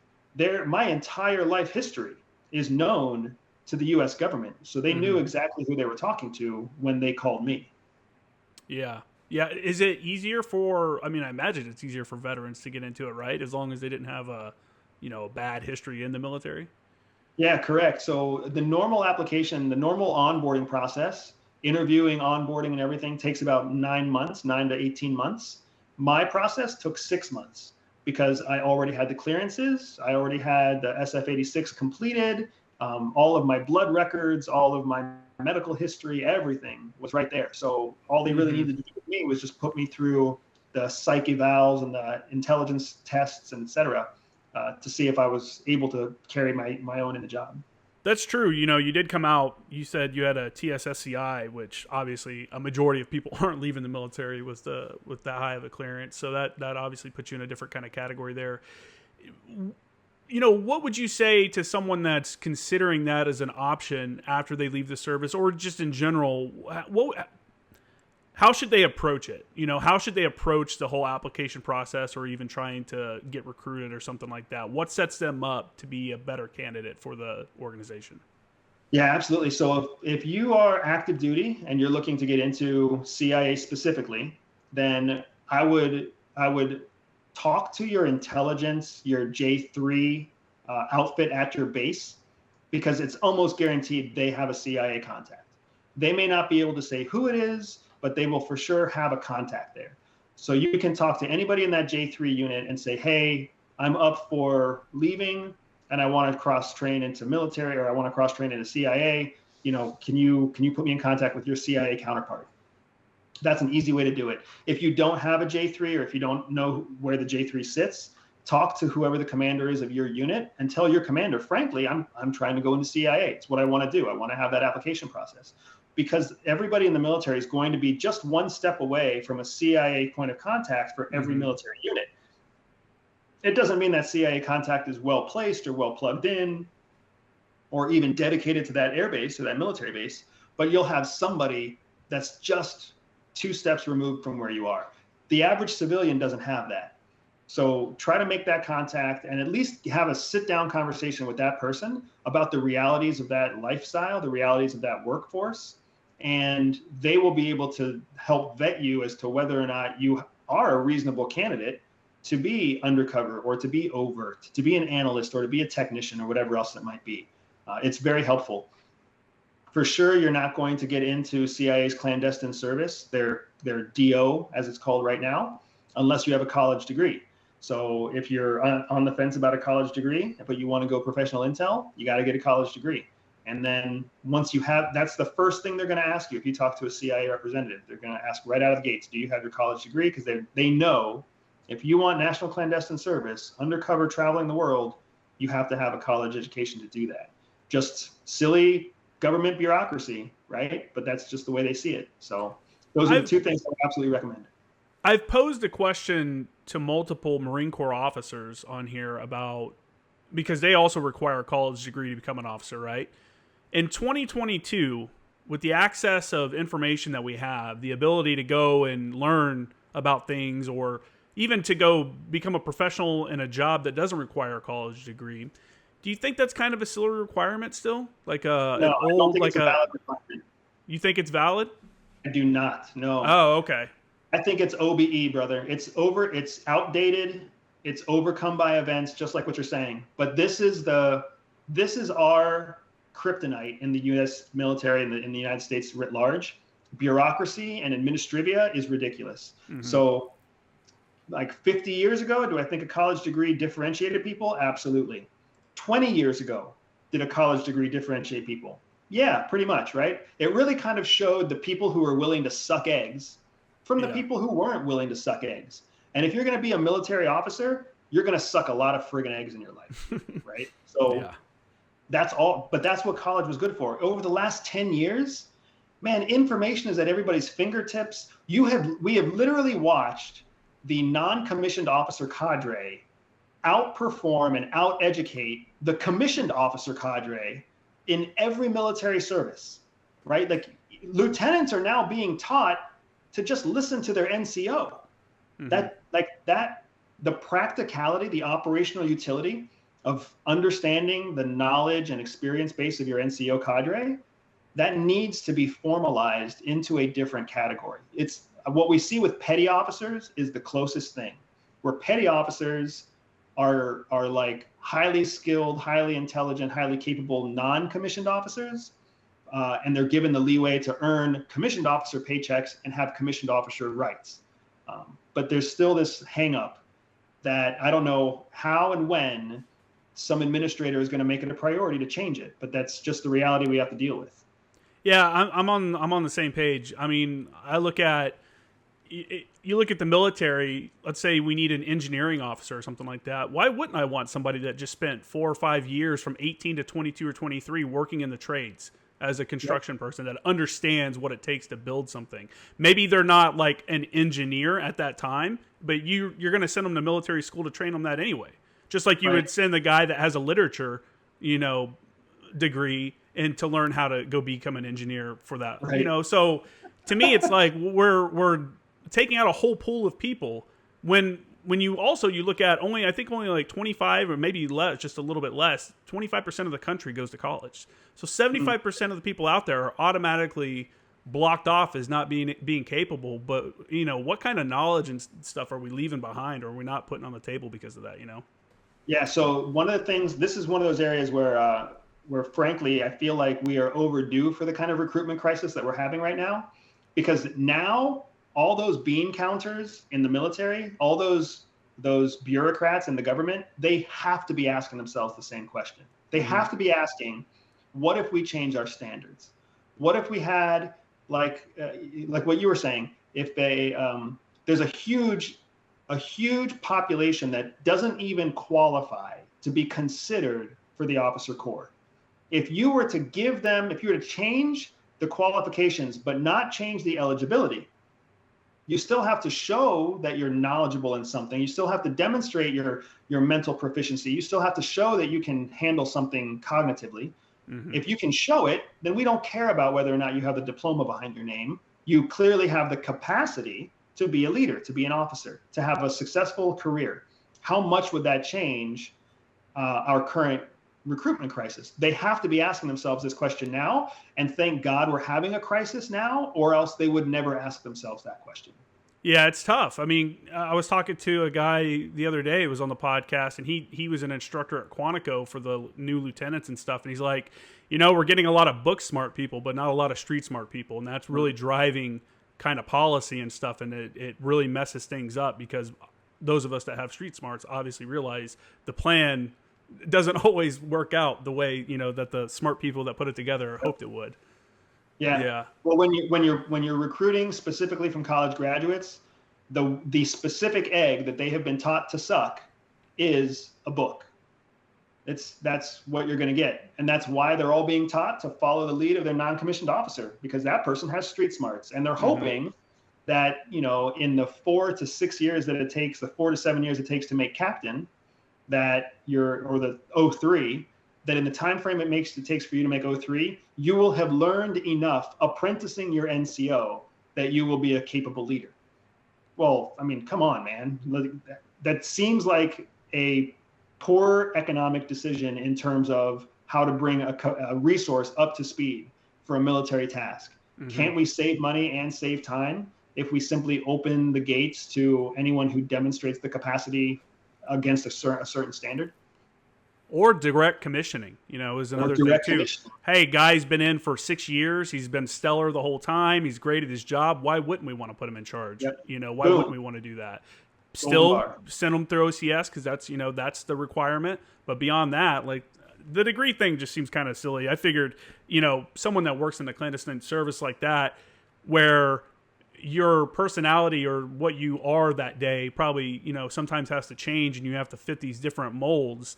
My entire life history is known to the U.S. government, so they knew exactly who they were talking to when they called me. Yeah. Yeah. Is it easier for, I mean, I imagine it's easier for veterans to get into it, right? As long as they didn't have a bad history in the military? Yeah, correct. So the normal application, the normal onboarding process, interviewing, onboarding, and everything takes about 9 months, 9 to 18 months. My process took 6 months because I already had the clearances. I already had the SF-86 completed. All of my blood records, all of my medical history, everything was right there. So all they really needed to do with me was just put me through the psych evals and the intelligence tests, and et cetera, to see if I was able to carry my own in the job. That's true. You did come out, you said you had a TSSCI, which obviously a majority of people aren't leaving the military with that high of a clearance. So that obviously puts you in a different kind of category there. What would you say to someone that's considering that as an option after they leave the service, or just in general? How should they approach it? How should they approach the whole application process, or even trying to get recruited or something like that? What sets them up to be a better candidate for the organization? Yeah, absolutely. So if you are active duty and you're looking to get into CIA specifically, then I would talk to your intelligence, your J3 outfit at your base, because it's almost guaranteed they have a CIA contact. They may not be able to say who it is, but they will for sure have a contact there. So you can talk to anybody in that J3 unit and say, hey, I'm up for leaving and I want to cross train into military, or I want to cross train into CIA. Can you put me in contact with your CIA counterpart? That's an easy way to do it. If you don't have a J3, or if you don't know where the J3 sits, talk to whoever the commander is of your unit and tell your commander, frankly, I'm trying to go into CIA. It's what I want to do. I want to have that application process. Because everybody in the military is going to be just one step away from a CIA point of contact for every military unit. It doesn't mean that CIA contact is well placed or well plugged in or even dedicated to that air base or that military base, but you'll have somebody that's just 2 steps removed from where you are. The average civilian doesn't have that. So try to make that contact and at least have a sit-down conversation with that person about the realities of that lifestyle, the realities of that workforce, and they will be able to help vet you as to whether or not you are a reasonable candidate to be undercover or to be overt, to be an analyst or to be a technician or whatever else it might be. It's very helpful. For sure, you're not going to get into CIA's clandestine service, their DO, as it's called right now, unless you have a college degree. So if you're on the fence about a college degree, but you want to go professional intel, you got to get a college degree. And then once you have, that's the first thing they're going to ask you. If you talk to a CIA representative, they're going to ask right out of the gates, do you have your college degree? Because they know if you want national clandestine service, undercover traveling the world, you have to have a college education to do that. Just silly government bureaucracy, right? But that's just the way they see it. So those are the 2 things I would absolutely recommend. I've posed a question to multiple Marine Corps officers on here because they also require a college degree to become an officer, right? In 2022, with the access of information that we have, the ability to go and learn about things, or even to go become a professional in a job that doesn't require a college degree, do you think that's kind of a silly requirement still? Like no, I don't think it's a valid requirement. You think it's valid? I do not. No. Oh, okay. I think it's OBE, brother. It's outdated. It's overcome by events, just like what you're saying. But this is our kryptonite in the U.S. military and in the United States writ large. Bureaucracy and administrivia is ridiculous. So like 50 years ago, do I think a college degree differentiated people? Absolutely. 20 years ago, did a college degree differentiate people? Yeah, pretty much, right? It really kind of showed the people who were willing to suck eggs from the people who weren't willing to suck eggs. And if you're going to be a military officer, you're going to suck a lot of friggin' eggs in your life, right? So Yeah. that's all, but that's what college was good for. Over the last 10 years, man, information is at everybody's fingertips. We have literally watched the non-commissioned officer cadre outperform and out-educate the commissioned officer cadre in every military service, right? Like lieutenants are now being taught to just listen to their NCO. The practicality, the operational utility of understanding the knowledge and experience base of your NCO cadre, that needs to be formalized into a different category. It's what we see with petty officers is the closest thing, where petty officers are like highly skilled, highly intelligent, highly capable non-commissioned officers, and they're given the leeway to earn commissioned officer paychecks and have commissioned officer rights. But there's still this hang up that I don't know how and when some administrator is going to make it a priority to change it, but that's just the reality we have to deal with. Yeah, I'm on the same page. I mean, I look at you look at the military. Let's say we need an engineering officer or something like that. Why wouldn't I want somebody that just spent 4 or 5 years from 18 to 22 or 23 working in the trades as a construction person that understands what it takes to build something? Maybe they're not like an engineer at that time, but you're going to send them to military school to train them that anyway. Just like you would send the guy that has a literature, degree and to learn how to go become an engineer for that. So to me, it's like we're taking out a whole pool of people when you look at only like 25 or maybe less, just a little bit less, 25% of the country goes to college. So 75% of the people out there are automatically blocked off as not being capable. But what kind of knowledge and stuff are we leaving behind, or are we not putting on the table because of that? Yeah. So one of the things, this is one of those areas where frankly, I feel like we are overdue for the kind of recruitment crisis that we're having right now, because now all those bean counters in the military, all those bureaucrats in the government, they have to be asking themselves the same question. They have to be asking, what if we change our standards? What if we had like what you were saying, if there's a huge population that doesn't even qualify to be considered for the officer corps. If you were to change the qualifications, but not change the eligibility, you still have to show that you're knowledgeable in something. You still have to demonstrate your mental proficiency. You still have to show that you can handle something cognitively. If you can show it, then we don't care about whether or not you have the diploma behind your name. You clearly have the capacity to be a leader, to be an officer, to have a successful career. How much would that change our current recruitment crisis? They have to be asking themselves this question now, and thank God we're having a crisis now, or else they would never ask themselves that question. Yeah, it's tough. I mean, I was talking to a guy the other day, it was on the podcast, and he was an instructor at Quantico for the new lieutenants and stuff, and he's like, we're getting a lot of book smart people, but not a lot of street smart people, and that's really driving kind of policy and stuff, and it really messes things up, because those of us that have street smarts obviously realize the plan doesn't always work out the way that the smart people that put it together hoped it would. Yeah. Well, when you're recruiting specifically from college graduates, the specific egg that they have been taught to suck is a book. That's what you're going to get, and that's why they're all being taught to follow the lead of their non-commissioned officer, because that person has street smarts, and they're hoping that in the 4 to 6 years that it takes, the 4 to 7 years it takes to make captain, or the 03, that in the time frame it takes for you to make 03, you will have learned enough apprenticing your NCO that you will be a capable leader. Well, I mean, come on, man. That seems like a poor economic decision in terms of how to bring a resource up to speed for a military task. Can't we save money and save time if we simply open the gates to anyone who demonstrates the capacity against a certain standard? Or direct commissioning, is another thing too. Hey, guy's been in for 6 years. He's been stellar the whole time. He's great at his job. Why wouldn't we want to put him in charge? Yep. Why wouldn't we want to do that? Still send him through OCS, because that's the requirement. But beyond that, like, the degree thing just seems kind of silly. I figured, someone that works in the clandestine service like that, where your personality or what you are that day probably, sometimes has to change and you have to fit these different molds.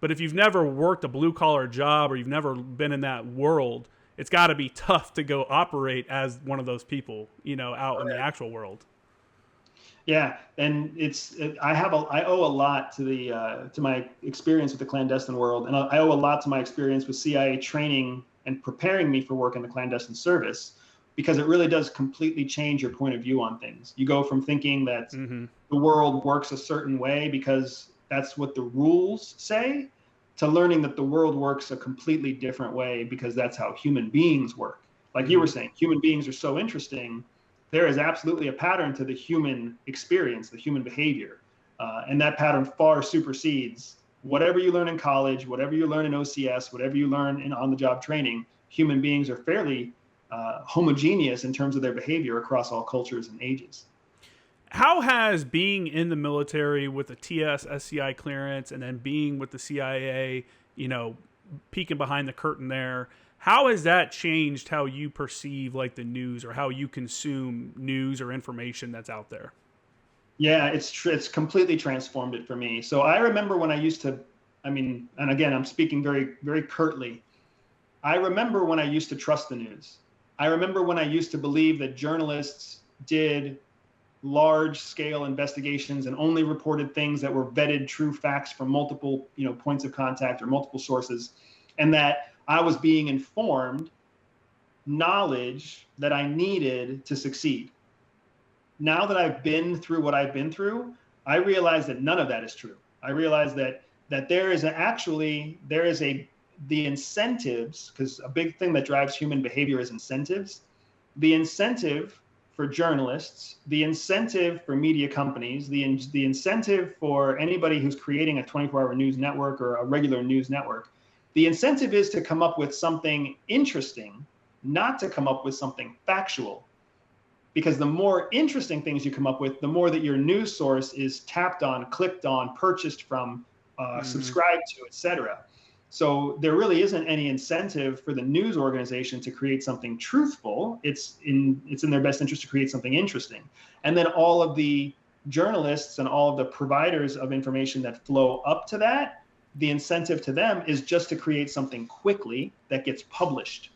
But if you've never worked a blue collar job or you've never been in that world, it's got to be tough to go operate as one of those people, out in the actual world. Yeah, and I owe a lot to to my experience with the clandestine world, and I owe a lot to my experience with CIA training and preparing me for work in the clandestine service, because it really does completely change your point of view on things. You go from thinking that the world works a certain way because that's what the rules say, to learning that the world works a completely different way because that's how human beings work. Like you were saying, human beings are so interesting. There is absolutely a pattern to the human experience, the human behavior. And that pattern far supersedes whatever you learn in college, whatever you learn in OCS, whatever you learn in on-the-job training. Human beings are fairly homogeneous in terms of their behavior across all cultures and ages. How has being in the military with the TS SCI clearance and then being with the CIA, peeking behind the curtain there, how has that changed how you perceive like the news or how you consume news or information that's out there? Yeah, it's completely transformed it for me. So I remember when I used to, and again, I'm speaking very, very curtly. I remember when I used to trust the news. I remember when I used to believe that journalists did large scale investigations and only reported things that were vetted true facts from multiple, points of contact or multiple sources, and that I was being informed knowledge that I needed to succeed. Now that I've been through what I've been through, I realize that none of that is true. I realize that there is the incentives, because a big thing that drives human behavior is incentives. The incentive for journalists, the incentive for media companies, the incentive for anybody who's creating a 24-hour news network or a regular news network, the incentive is to come up with something interesting, not to come up with something factual. Because the more interesting things you come up with, the more that your news source is tapped on, clicked on, purchased from, subscribed to, etc. So there really isn't any incentive for the news organization to create something truthful. It's in their best interest to create something interesting. And then all of the journalists and all of the providers of information that flow up to that, the incentive to them is just to create something quickly that gets published.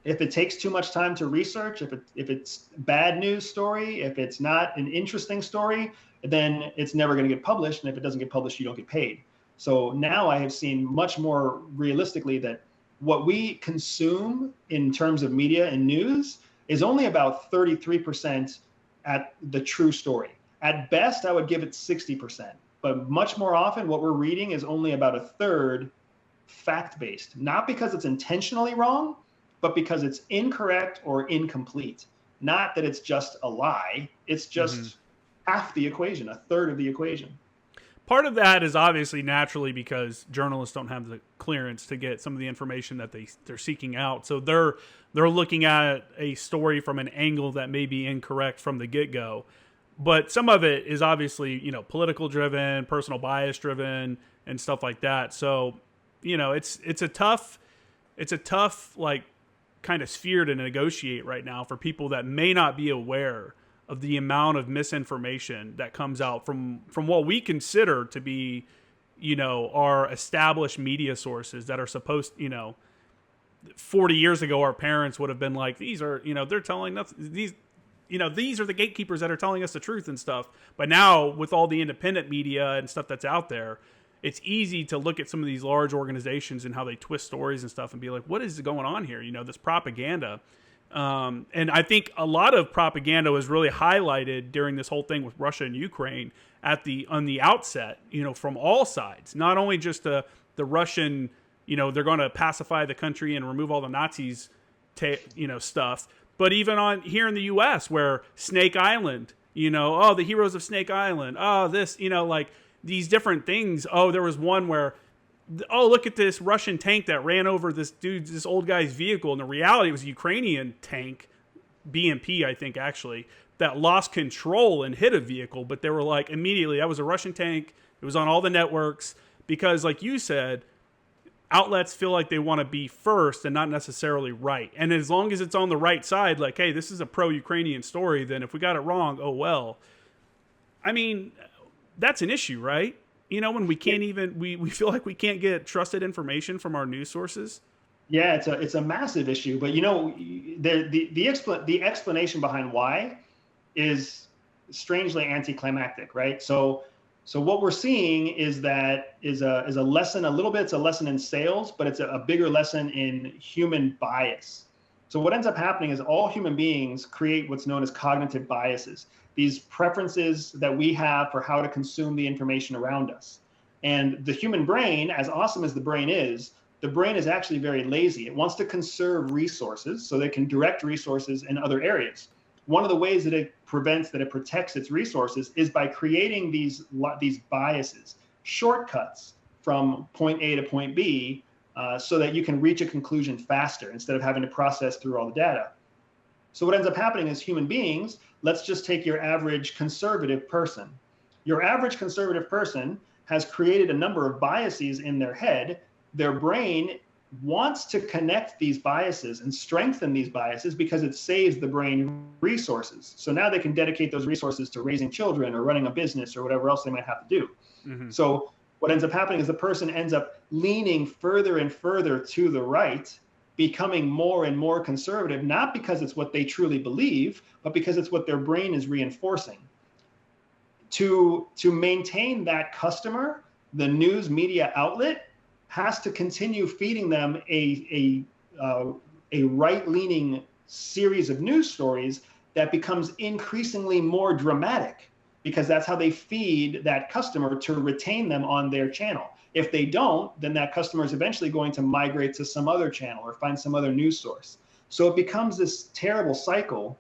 If it takes too much time to research, if it's bad news story, if it's not an interesting story, then it's never going to get published. And if it doesn't get published, you don't get paid. So now I have seen much more realistically that what we consume in terms of media and news is only about 33% at the true story. At best, I would give it 60%. But much more often, what we're reading is only about a third fact-based, not because it's intentionally wrong, but because it's incorrect or incomplete. Not that it's just a lie. It's just half the equation, a third of the equation. Part of that is obviously naturally because journalists don't have the clearance to get some of the information that they're seeking out. So they're looking at a story from an angle that may be incorrect from the get-go. But some of it is obviously, political driven, personal bias driven, and stuff like that. So, it's a tough like kind of sphere to negotiate right now for people that may not be aware of the amount of misinformation that comes out from what we consider to be, our established media sources that are supposed, 40 years ago, our parents would have been like, these are, they're telling us these are the gatekeepers that are telling us the truth and stuff. But now with all the independent media and stuff that's out there, it's easy to look at some of these large organizations and how they twist stories and stuff and be like, what is going on here? This propaganda. And I think a lot of propaganda was really highlighted during this whole thing with Russia and Ukraine on the outset, from all sides, not only just the Russian, they're going to pacify the country and remove all the Nazis, stuff, but even on here in the US where Snake Island, the heroes of Snake Island, this, like these different things. There was one where, look at this Russian tank that ran over this old guy's vehicle. And the reality was a Ukrainian tank, BMP, I think, actually, that lost control and hit a vehicle. But they were like, immediately, that was a Russian tank. It was on all the networks because, like you said, outlets feel like they want to be first and not necessarily right. And as long as it's on the right side, like, hey, this is a pro-Ukrainian story, then if we got it wrong, oh well. I mean, that's an issue, right? You know, when we can't even we feel like we can't get trusted information from our news sources. Yeah, it's a massive issue, but you know, the explanation behind why is strangely anticlimactic, right? So what we're seeing is that is a lesson a little bit. It's a lesson in sales, but it's a bigger lesson in human bias. So what ends up happening is all human beings create what's known as cognitive biases, these preferences that we have for how to consume the information around us. And the human brain, as awesome as the brain is actually very lazy. It wants to conserve resources so that it can direct resources in other areas. One of the ways that it protects its resources is by creating these biases, shortcuts from point A to point B, so that you can reach a conclusion faster instead of having to process through all the data. So what ends up happening is human beings, let's just take your average conservative person. Your average conservative person has created a number of biases in their head. Their brain wants to connect these biases and strengthen these biases because it saves the brain resources. So now they can dedicate those resources to raising children or running a business or whatever else they might have to do. Mm-hmm. So what ends up happening is the person ends up leaning further and further to the right, becoming more and more conservative, not because it's what they truly believe, but because it's what their brain is reinforcing. To maintain that customer, the news media outlet has to continue feeding them a right-leaning series of news stories that becomes increasingly more dramatic, because that's how they feed that customer to retain them on their channel. If they don't, then that customer is eventually going to migrate to some other channel or find some other news source. So it becomes this terrible cycle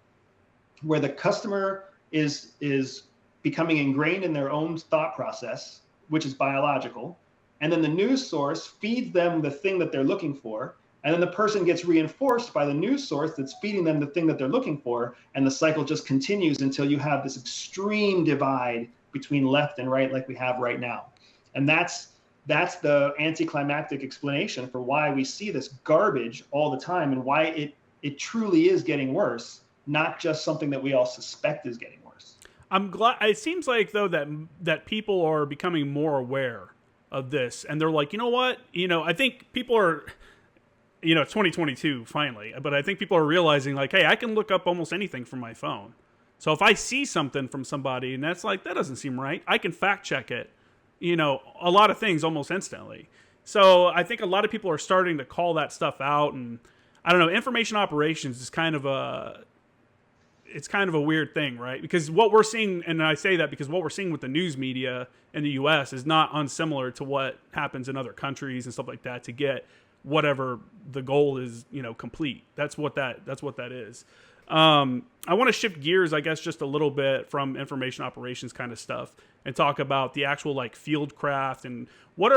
where the customer is becoming ingrained in their own thought process, which is biological. And then the news source feeds them the thing that they're looking for. And then the person gets reinforced by the news source that's feeding them the thing that they're looking for. And the cycle just continues until you have this extreme divide between left and right, like we have right now. And that's the anticlimactic explanation for why we see this garbage all the time and why it truly is getting worse, not just something that we all suspect is getting worse. I'm glad. It seems like, though, that people are becoming more aware of this, and they're like, you know what? I think people are, 2022 finally, but I think people are realizing, like, hey, I can look up almost anything from my phone. So if I see something from somebody and that's like, that doesn't seem right, I can fact check it, a lot of things almost instantly. So I think a lot of people are starting to call that stuff out, and I don't know, information operations is kind of a weird thing, right? Because what we're seeing, and I say that because what we're seeing with the news media in the U.S. is not unsimilar to what happens in other countries and stuff like that to get whatever the goal is, complete. That's what that is. I want to shift gears, I guess, just a little bit from information operations kind of stuff and talk about the actual like field craft and what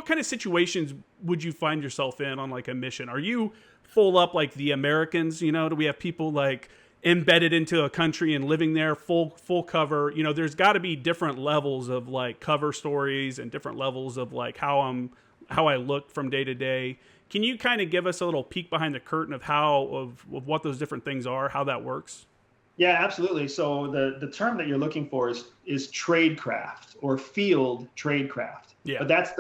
kind of situations would you find yourself in on like a mission? Are you full up like the Americans? Do we have people like embedded into a country and living there full cover? There's got to be different levels of like cover stories and different levels of like how I look from day to day. Can you kind of give us a little peek behind the curtain of what those different things are, how that works? Yeah, absolutely. So the term that you're looking for is tradecraft or field tradecraft. Yeah. But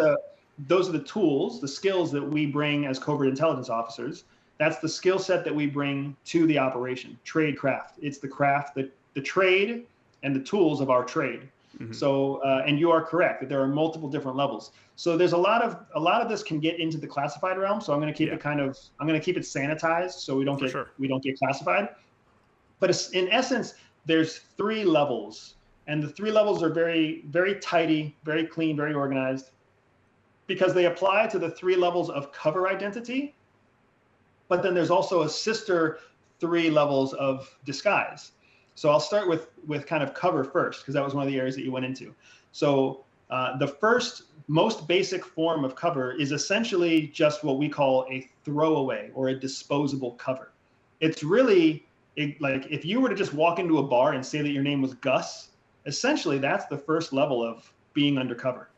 those are the tools, the skills that we bring as covert intelligence officers. That's the skill set that we bring to the operation. Tradecraft. It's the craft, the trade, and the tools of our trade. Mm-hmm. So, and you are correct that there are multiple different levels. So there's a lot of this can get into the classified realm. So I'm going to keep it sanitized so we don't get classified. But in essence, there's 3 levels, and the 3 levels are very, very tidy, very clean, very organized, because they apply to the 3 levels of cover identity. But then there's also a sister 3 levels of disguise. So I'll start with kind of cover first, because that was one of the areas that you went into. So the first most basic form of cover is essentially just what we call a throwaway or a disposable cover. It's really like if you were to just walk into a bar and say that your name was Gus, essentially that's the first level of being undercover.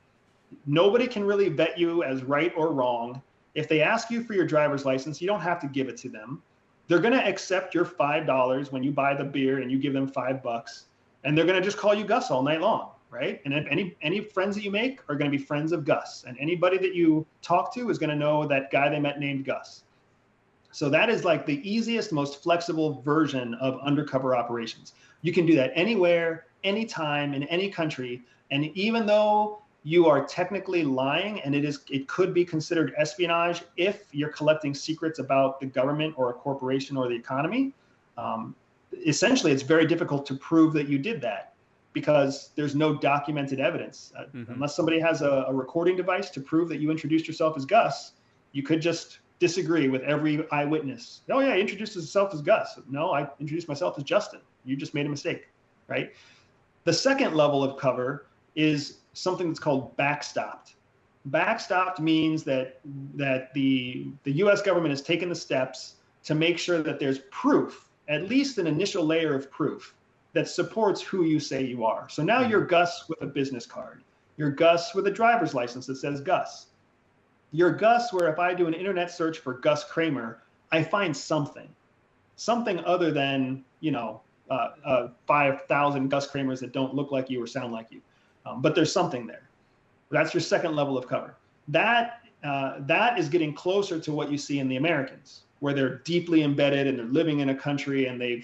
Nobody can really vet you as right or wrong. If they ask you for your driver's license, you don't have to give it to them. They're going to accept your $5 when you buy the beer and you give them $5, and they're going to just call you Gus all night long, right? And if any friends that you make are going to be friends of Gus, and anybody that you talk to is going to know that guy they met named Gus. So that is like the easiest, most flexible version of undercover operations. You can do that anywhere, anytime, in any country. And even though you are technically lying, and it could be considered espionage if you're collecting secrets about the government or a corporation or the economy, essentially it's very difficult to prove that you did that because there's no documented evidence. Unless somebody has a recording device to prove that you introduced yourself as Gus, you could just disagree with every eyewitness. Oh yeah, he introduced himself as Gus. No, I introduced myself as Justin. You just made a mistake, right? The second level of cover is something that's called backstopped. Backstopped means that the U.S. government has taken the steps to make sure that there's proof, at least an initial layer of proof, that supports who you say you are. So now you're Gus with a business card. You're Gus with a driver's license that says Gus. You're Gus where if I do an internet search for Gus Kramer, I find something other than, 5,000 Gus Kramers that don't look like you or sound like you. But there's something there. That's your second level of cover. That is getting closer to what you see in the Americans, where they're deeply embedded and they're living in a country and they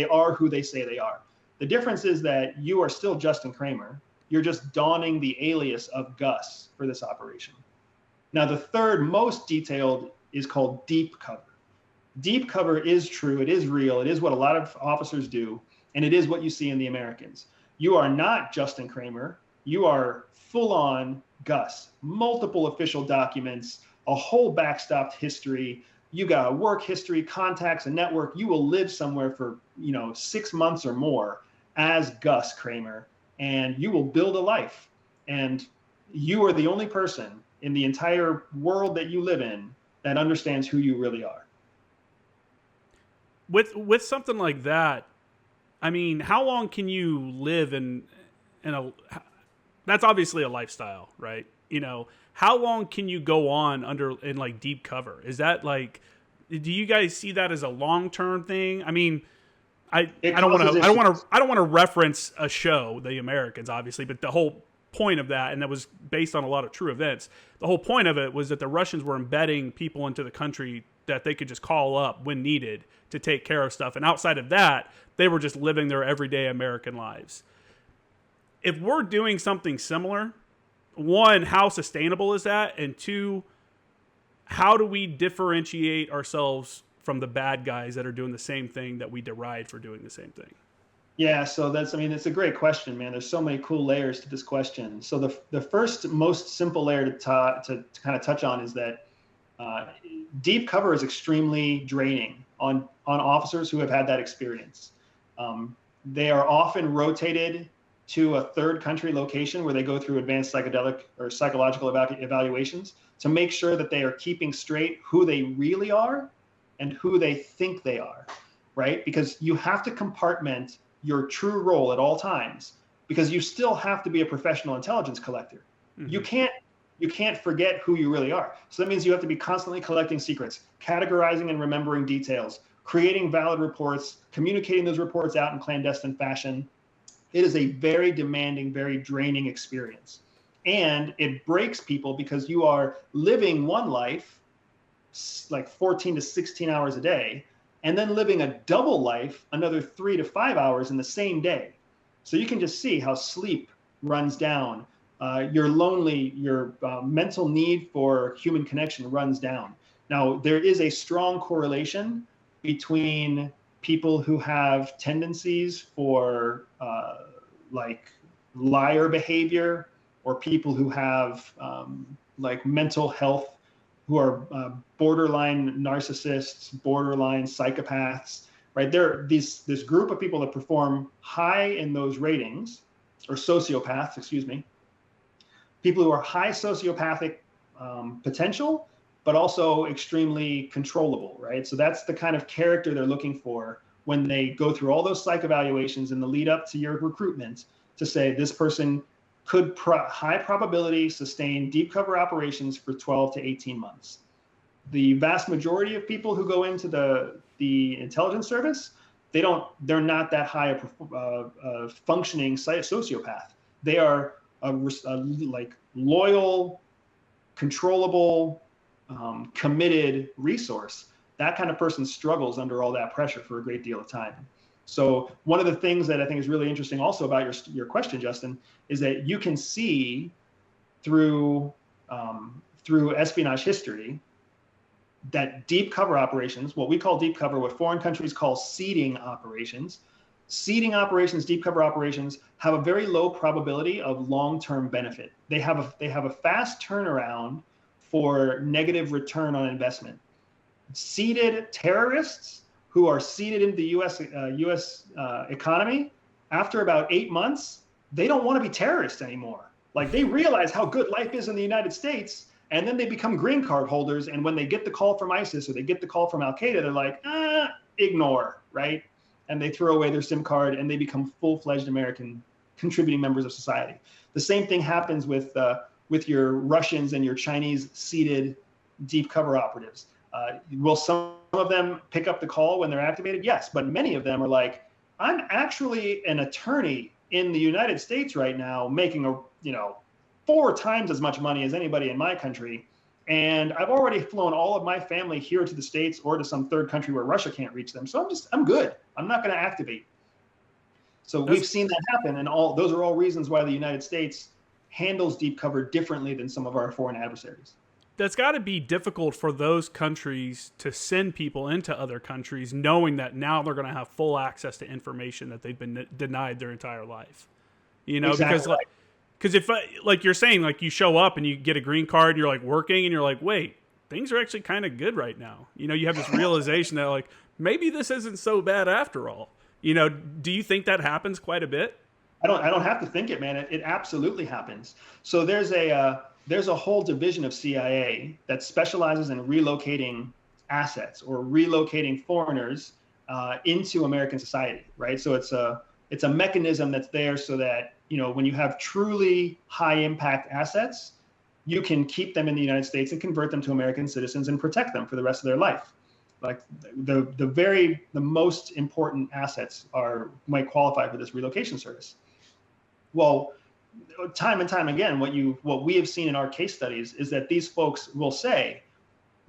are who they say they are. The difference is that you are still Justin Kramer. You're just donning the alias of Gus for this operation. Now, the third most detailed is called deep cover. Deep cover is true. It is real. It is what a lot of officers do. And it is what you see in the Americans. You are not Justin Kramer. You are full on Gus. Multiple official documents, a whole backstopped history. You got a work history, contacts, a network. You will live somewhere for 6 months or more as Gus Kramer, and you will build a life. And you are the only person in the entire world that you live in that understands who you really are. With something like that, I mean, how long can you live in a? That's obviously a lifestyle, right? How long can you go on in like deep cover? Is that like, do you guys see that as a long-term thing? I mean, I don't want to reference a show, The Americans, obviously, but the whole point of that, and that was based on a lot of true events. The whole point of it was that the Russians were embedding people into the country that they could just call up when needed to take care of stuff. And outside of that, they were just living their everyday American lives. If we're doing something similar, one, how sustainable is that? And two, how do we differentiate ourselves from the bad guys that are doing the same thing that we deride for doing the same thing? Yeah, so it's a great question, man. There's so many cool layers to this question. So the first most simple layer to kind of touch on is that deep cover is extremely draining on officers who have had that experience. They are often rotated to a third country location where they go through advanced psychedelic or psychological evaluations to make sure that they are keeping straight who they really are and who they think they are, right? Because you have to compartment your true role at all times, because you still have to be a professional intelligence collector. Mm-hmm. You can't forget who you really are. So that means you have to be constantly collecting secrets, categorizing and remembering details, creating valid reports, communicating those reports out in clandestine fashion. It is a very demanding, very draining experience. And it breaks people because you are living one life, like 14 to 16 hours a day, and then living a double life, another 3 to 5 hours in the same day. So you can just see how sleep runs down. You're lonely, your mental need for human connection runs down. Now, there is a strong correlation between people who have tendencies for like liar behavior, or people who have like mental health, who are borderline narcissists, borderline psychopaths, right? This group of people that perform high in those ratings, or sociopaths, excuse me, people who are high sociopathic potential, but also extremely controllable, right? So that's the kind of character they're looking for when they go through all those psych evaluations in the lead up to your recruitment, to say this person could high probability sustain deep cover operations for 12 to 18 months. The vast majority of people who go into the intelligence service, they're not that high a functioning sociopath. They are a like loyal, controllable, committed resource. That kind of person struggles under all that pressure for a great deal of time. So one of the things that I think is really interesting also about your question, Justin, is that you can see through espionage history that deep cover operations, what we call deep cover, what foreign countries call seeding operations, deep cover operations have a very low probability of long-term benefit. They have a fast turnaround for negative return on investment. Seeded terrorists who are seeded into the U.S. Economy, after about 8 months, they don't want to be terrorists anymore. Like, they realize how good life is in the United States, and then they become green card holders. And when they get the call from ISIS or they get the call from Al Qaeda, they're like, ignore, right? And they throw away their SIM card and they become full-fledged American contributing members of society. The same thing happens with your Russians and your Chinese seeded deep cover operatives. Will some of them pick up the call when they're activated? Yes, but many of them are like, I'm actually an attorney in the United States right now, making 4 times as much money as anybody in my country, and I've already flown all of my family here to the States or to some third country where Russia can't reach them. So I'm good. I'm not going to activate. So we've seen that happen, and those are all reasons why the United States handles deep cover differently than some of our foreign adversaries. That's got to be difficult for those countries to send people into other countries, knowing that now they're going to have full access to information that they've been denied their entire life. Exactly. Because if, like you're saying, like you show up and you get a green card and you're like working and you're like, wait, things are actually kind of good right now. You have this realization that like, maybe this isn't so bad after all. Do you think that happens quite a bit? I don't have to think it, man. It absolutely happens. So there's a whole division of CIA that specializes in relocating assets or relocating foreigners into American society, right? So it's a mechanism that's there so that, when you have truly high impact assets, you can keep them in the United States and convert them to American citizens and protect them for the rest of their life. Like the most important assets might qualify for this relocation service. Well, time and time again, what we have seen in our case studies is that these folks will say,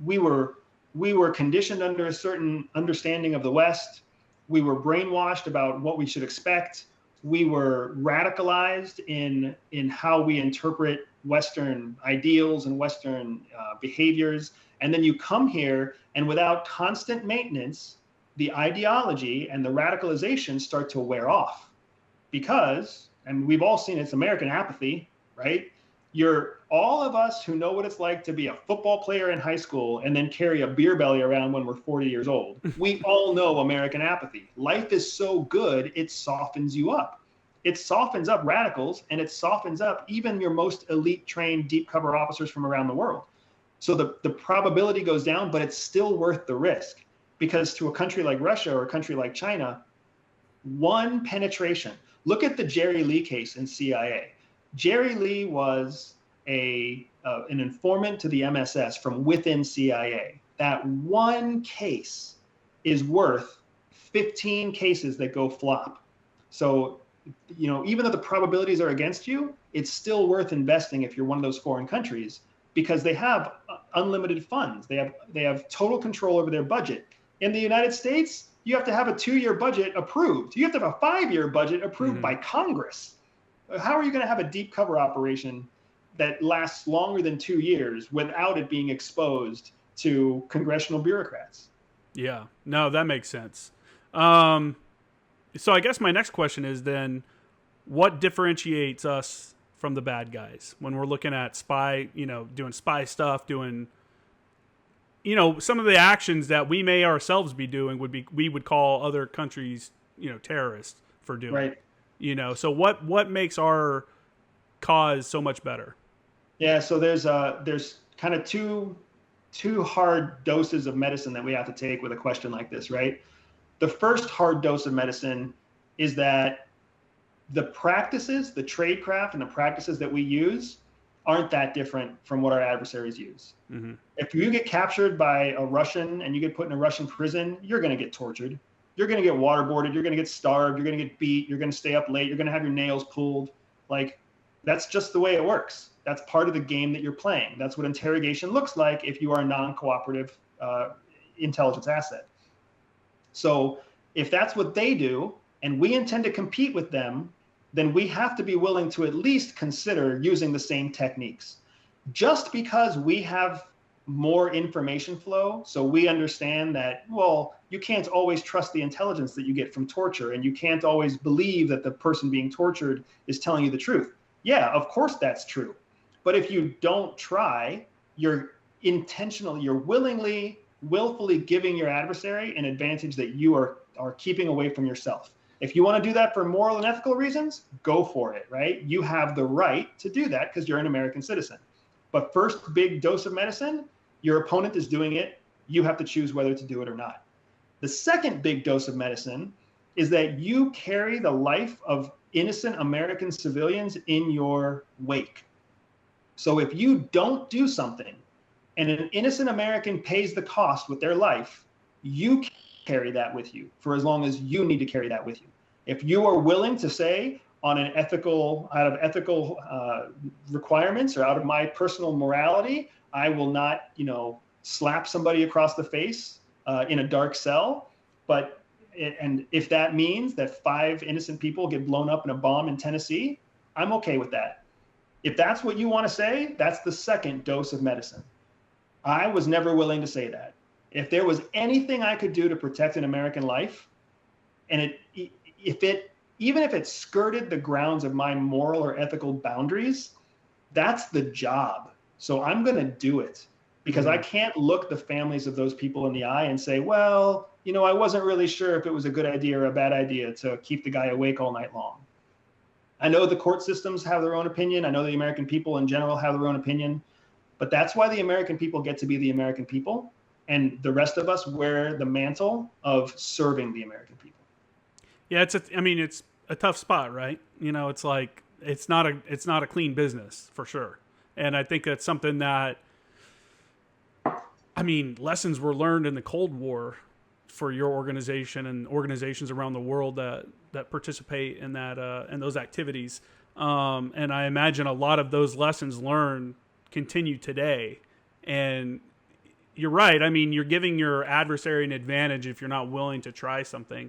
we were conditioned under a certain understanding of the West. We were brainwashed about what we should expect. We were radicalized in how we interpret Western ideals and Western behaviors. And then you come here, and without constant maintenance, the ideology and the radicalization start to wear off. Because, and we've all seen it's American apathy, right? All of us who know what it's like to be a football player in high school and then carry a beer belly around when we're 40 years old. We all know American apathy. Life is so good, it softens you up. It softens up radicals, and it softens up even your most elite trained deep cover officers from around the world. So the probability goes down, but it's still worth the risk, because to a country like Russia or a country like China, one penetration. Look at the Jerry Lee case in CIA. Jerry Lee was an informant to the MSS from within CIA. That one case is worth 15 cases that go flop. So, even though the probabilities are against you, it's still worth investing if you're one of those foreign countries, because they have unlimited funds. They have total control over their budget. In the United States, you have to have a 2-year budget approved. You have to have a 5-year budget approved by Congress. How are you going to have a deep cover operation that lasts longer than 2 years without it being exposed to congressional bureaucrats? Yeah, no, that makes sense. So I guess my next question is then, what differentiates us from the bad guys when we're looking at spy, doing spy stuff, doing, some of the actions that we may ourselves be doing we would call other countries, terrorists for doing. Right. So what makes our cause so much better? Yeah. So there's kind of two hard doses of medicine that we have to take with a question like this, right? The first hard dose of medicine is that the practices, the tradecraft and the practices that we use aren't that different from what our adversaries use. Mm-hmm. If you get captured by a Russian and you get put in a Russian prison, you're going to get tortured. You're going to get waterboarded. You're going to get starved. You're going to get beat. You're going to stay up late. You're going to have your nails pulled. Like, that's just the way it works. That's part of the game that you're playing. That's what interrogation looks like if you are a non-cooperative intelligence asset. So if that's what they do, and we intend to compete with them, then we have to be willing to at least consider using the same techniques. Just because we have more information flow, so we understand that, well, you can't always trust the intelligence that you get from torture, and you can't always believe that the person being tortured is telling you the truth. Yeah, of course that's true. But if you don't try, you're willfully giving your adversary an advantage that you are keeping away from yourself. If you want to do that for moral and ethical reasons, go for it, right? You have the right to do that because you're an American citizen. But first big dose of medicine, your opponent is doing it. You have to choose whether to do it or not. The second big dose of medicine is that you carry the life of innocent American civilians in your wake. So if you don't do something and an innocent American pays the cost with their life, you carry that with you for as long as you need to carry that with you. If you are willing to say out of ethical requirements or out of my personal morality, I will not, slap somebody across the face in a dark cell. And if that means that 5 innocent people get blown up in a bomb in Tennessee, I'm okay with that. If that's what you want to say, that's the second dose of medicine. I was never willing to say that. If there was anything I could do to protect an American life, and even if it skirted the grounds of my moral or ethical boundaries, that's the job. So I'm going to do it because I can't look the families of those people in the eye and say, well, I wasn't really sure if it was a good idea or a bad idea to keep the guy awake all night long. I know the court systems have their own opinion. I know the American people in general have their own opinion, but that's why the American people get to be the American people. And the rest of us wear the mantle of serving the American people. Yeah, it's a tough spot, right? It's like it's not a clean business for sure. And I think that's something that lessons were learned in the Cold War for your organization and organizations around the world that participate in that in those activities. And I imagine a lot of those lessons learned continue today. And you're right. You're giving your adversary an advantage if you're not willing to try something.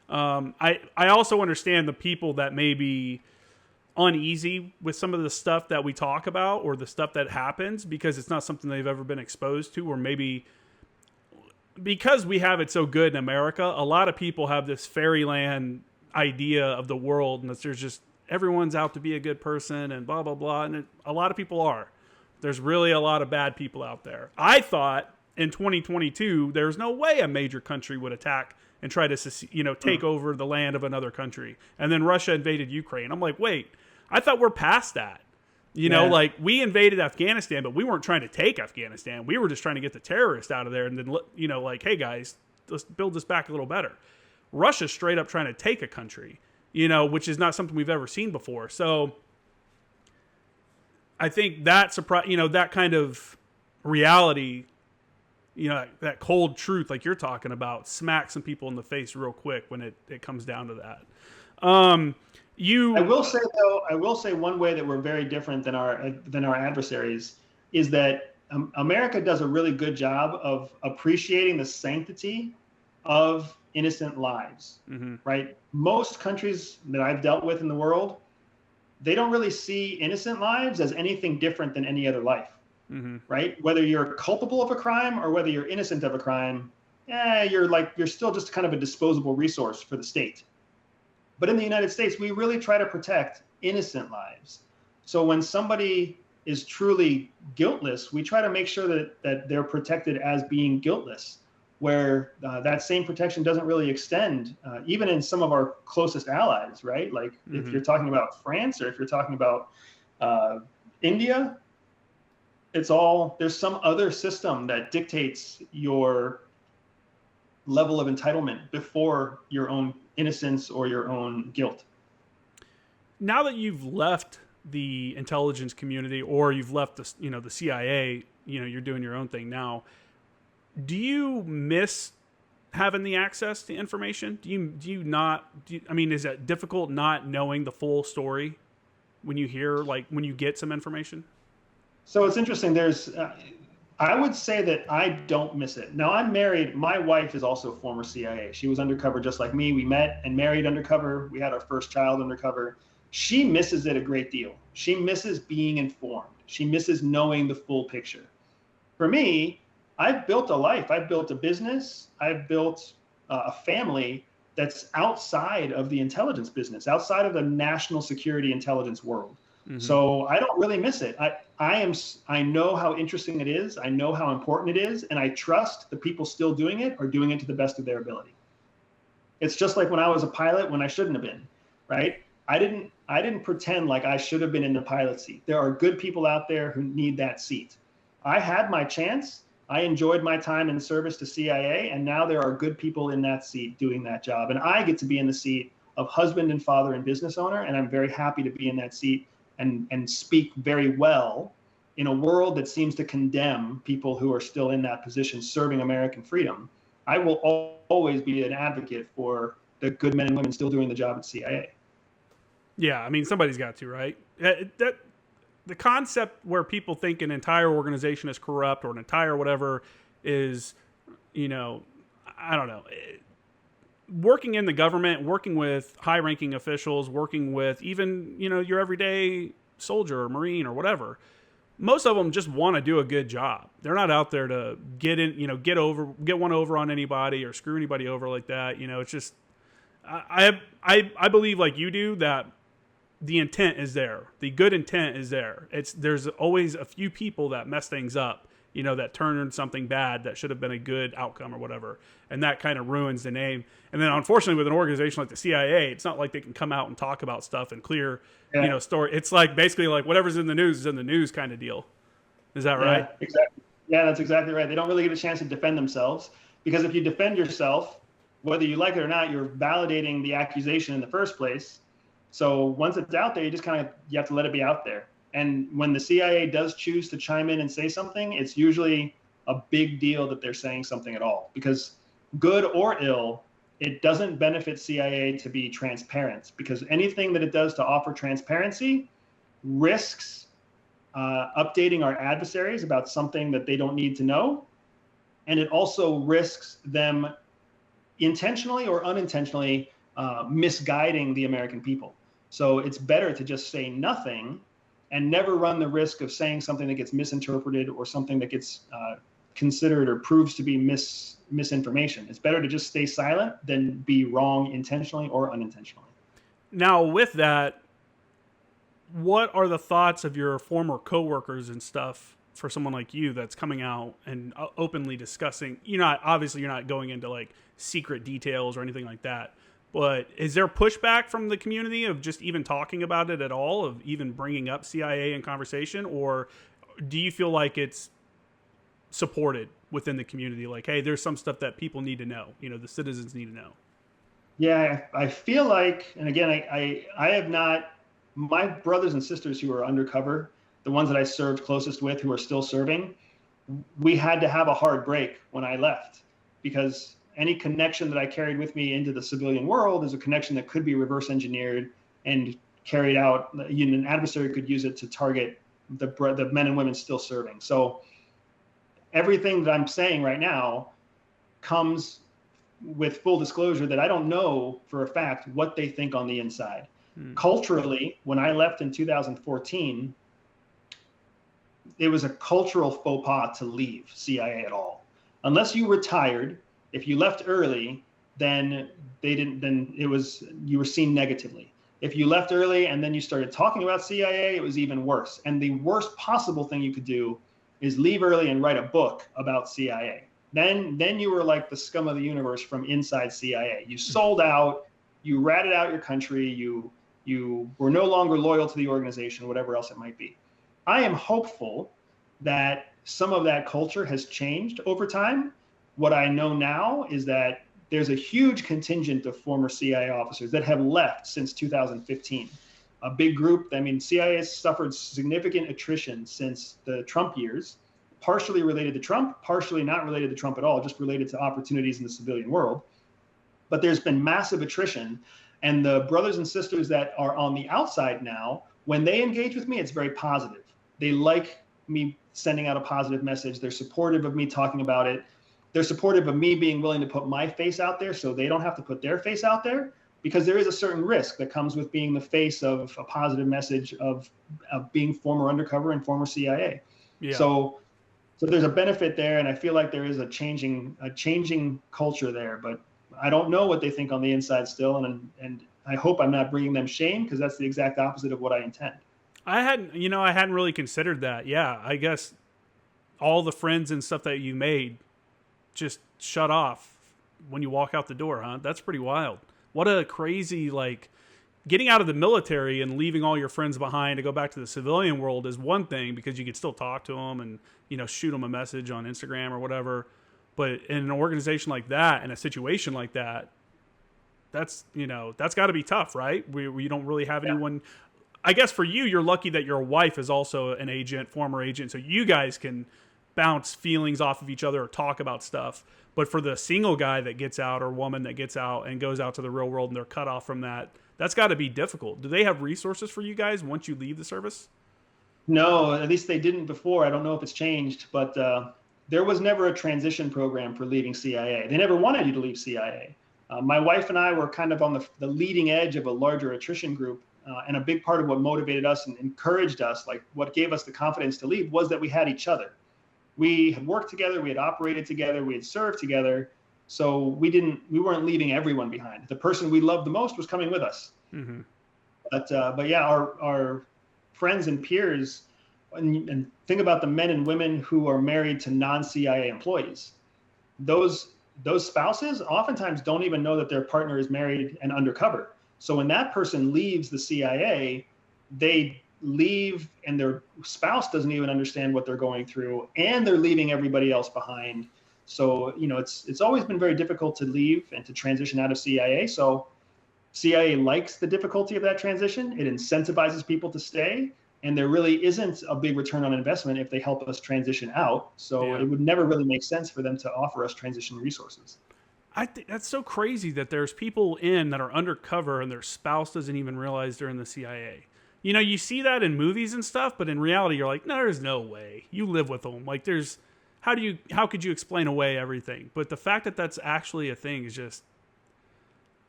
I also understand the people that may be uneasy with some of the stuff that we talk about or the stuff that happens because it's not something they've ever been exposed to, or maybe because we have it so good in America, a lot of people have this fairyland idea of the world and that there's just everyone's out to be a good person and blah, blah, blah. And a lot of people are. There's really a lot of bad people out there. I thought in 2022, there's no way a major country would attack and try to, take over the land of another country. And then Russia invaded Ukraine. I'm like, wait, I thought we're past that. Like we invaded Afghanistan, but we weren't trying to take Afghanistan. We were just trying to get the terrorists out of there. And then, like, hey guys, let's build this back a little better. Russia's straight up trying to take a country, which is not something we've ever seen before. So I think that that kind of reality, that cold truth, like you're talking about, smacks some people in the face real quick when it comes down to that. I will say one way that we're very different than our adversaries is that America does a really good job of appreciating the sanctity of innocent lives, right? Most countries that I've dealt with in the world, they don't really see innocent lives as anything different than any other life, right? Whether you're culpable of a crime or whether you're innocent of a crime, you're still just kind of a disposable resource for the state. But in the United States, we really try to protect innocent lives. So when somebody is truly guiltless, we try to make sure that they're protected as being guiltless, where that same protection doesn't really extend, even in some of our closest allies, right? Like if you're talking about France or if you're talking about India, there's some other system that dictates your level of entitlement before your own innocence or your own guilt. Now that you've left the intelligence community, or you've left the CIA, you're doing your own thing now. Do you miss having the access to information? Is it difficult not knowing the full story when you get some information? So it's interesting. I would say that I don't miss it. Now, I'm married. My wife is also former CIA. She was undercover just like me. We met and married undercover. We had our first child undercover. She misses it a great deal. She misses being informed. She misses knowing the full picture. For me, I've built a life. I've built a business. I've built a family that's outside of the intelligence business, outside of the national security intelligence world. Mm-hmm. So I don't really miss it. I know how interesting it is. I know how important it is. And I trust the people still doing it are doing it to the best of their ability. It's just like when I was a pilot when I shouldn't have been, right? I didn't pretend like I should have been in the pilot seat. There are good people out there who need that seat. I had my chance. I enjoyed my time in service to CIA, and now there are good people in that seat doing that job. And I get to be in the seat of husband and father and business owner, and I'm very happy to be in that seat and speak very well in a world that seems to condemn people who are still in that position serving American freedom. I will always be an advocate for the good men and women still doing the job at CIA. Yeah, I mean, somebody's got to, right? The concept where people think an entire organization is corrupt or an entire whatever is, I don't know. Working in the government, working with high-ranking officials, working with even, your everyday soldier or Marine or whatever, most of them just want to do a good job. They're not out there to get one over on anybody or screw anybody over like that. It's just, I believe like you do that the intent is there. The good intent is there. There's always a few people that mess things up, that turn something bad that should have been a good outcome or whatever. And that kind of ruins the name. And then unfortunately with an organization like the CIA, it's not like they can come out and talk about stuff and clear, story. It's like basically like whatever's in the news is in the news kind of deal. Is that right? Exactly. Yeah, that's exactly right. They don't really get a chance to defend themselves, because if you defend yourself, whether you like it or not, you're validating the accusation in the first place. So once it's out there, you have to let it be out there. And when the CIA does choose to chime in and say something, it's usually a big deal that they're saying something at all, because good or ill, it doesn't benefit CIA to be transparent, because anything that it does to offer transparency risks updating our adversaries about something that they don't need to know. And it also risks them intentionally or unintentionally misguiding the American people. So it's better to just say nothing and never run the risk of saying something that gets misinterpreted or something that gets considered or proves to be misinformation. It's better to just stay silent than be wrong intentionally or unintentionally. Now, with that, what are the thoughts of your former coworkers and stuff for someone like you that's coming out and openly discussing? Obviously you're not going into like secret details or anything like that. But is there pushback from the community of just even talking about it at all, of even bringing up CIA in conversation? Or do you feel like it's supported within the community? Like, hey, there's some stuff that people need to know, the citizens need to know. Yeah, I feel like, and again, I have not, my brothers and sisters who are undercover, the ones that I served closest with who are still serving, we had to have a hard break when I left, because any connection that I carried with me into the civilian world is a connection that could be reverse engineered and carried out. An adversary could use it to target the men and women still serving. So everything that I'm saying right now comes with full disclosure that I don't know for a fact what they think on the inside. Culturally, when I left in 2014, it was a cultural faux pas to leave CIA at all. Unless you retired, if you left early, then you were seen negatively. If you left early and then you started talking about CIA, it was even worse. And the worst possible thing you could do is leave early and write a book about CIA. Then you were like the scum of the universe from inside CIA. You sold out, you ratted out your country, you were no longer loyal to the organization, whatever else it might be. I am hopeful that some of that culture has changed over time. What I know now is that there's a huge contingent of former CIA officers that have left since 2015. a big group. I mean, CIA has suffered significant attrition since the Trump years, partially related to Trump, partially not related to Trump at all, just related to opportunities in the civilian world. But there's been massive attrition. And the brothers and sisters that are on the outside now, when they engage with me, it's very positive. They like me sending out a positive message. They're supportive of me talking about it. They're supportive of me being willing to put my face out there so they don't have to put their face out there, because there is a certain risk that comes with being the face of a positive message of being former undercover and former CIA. Yeah. So there's a benefit there, and I feel like there is a changing culture there, but I don't know what they think on the inside still, and I hope I'm not bringing them shame, because that's the exact opposite of what I intend. I hadn't really considered that. Yeah, I guess all the friends and stuff that you made just shut off when you walk out the door, huh? That's pretty wild. What a crazy, like, getting out of the military and leaving all your friends behind to go back to the civilian world is one thing, because you could still talk to them and, shoot them a message on Instagram or whatever. But in an organization like that, in a situation like that, that's got to be tough, right? Where you don't really have anyone. I guess for you, you're lucky that your wife is also an agent, former agent, so you guys can bounce feelings off of each other or talk about stuff. But for the single guy that gets out, or woman that gets out and goes out to the real world and they're cut off from that, that's got to be difficult. Do they have resources for you guys once you leave the service? No, at least they didn't before. I don't know if it's changed, but there was never a transition program for leaving CIA. They never wanted you to leave CIA. My wife and I were kind of on the leading edge of a larger attrition group. And a big part of what motivated us and encouraged us, like what gave us the confidence to leave, was that we had each other. We had worked together, we had operated together, we had served together. So we weren't leaving everyone behind. The person we loved the most was coming with us. Mm-hmm. But yeah, our friends and peers, and think about the men and women who are married to non-CIA employees. Those spouses oftentimes don't even know that their partner is married and undercover. So when that person leaves the CIA, they leave and their spouse doesn't even understand what they're going through, and they're leaving everybody else behind. So, it's always been very difficult to leave and to transition out of CIA. So CIA likes the difficulty of that transition. It incentivizes people to stay, and there really isn't a big return on investment if they help us transition out. So It would never really make sense for them to offer us transition resources. I think that's so crazy that there's people that are undercover and their spouse doesn't even realize they're in the CIA. You see that in movies and stuff, but in reality, you're like, no, there's no way. You live with them. Like, how could you explain away everything? But the fact that that's actually a thing is just,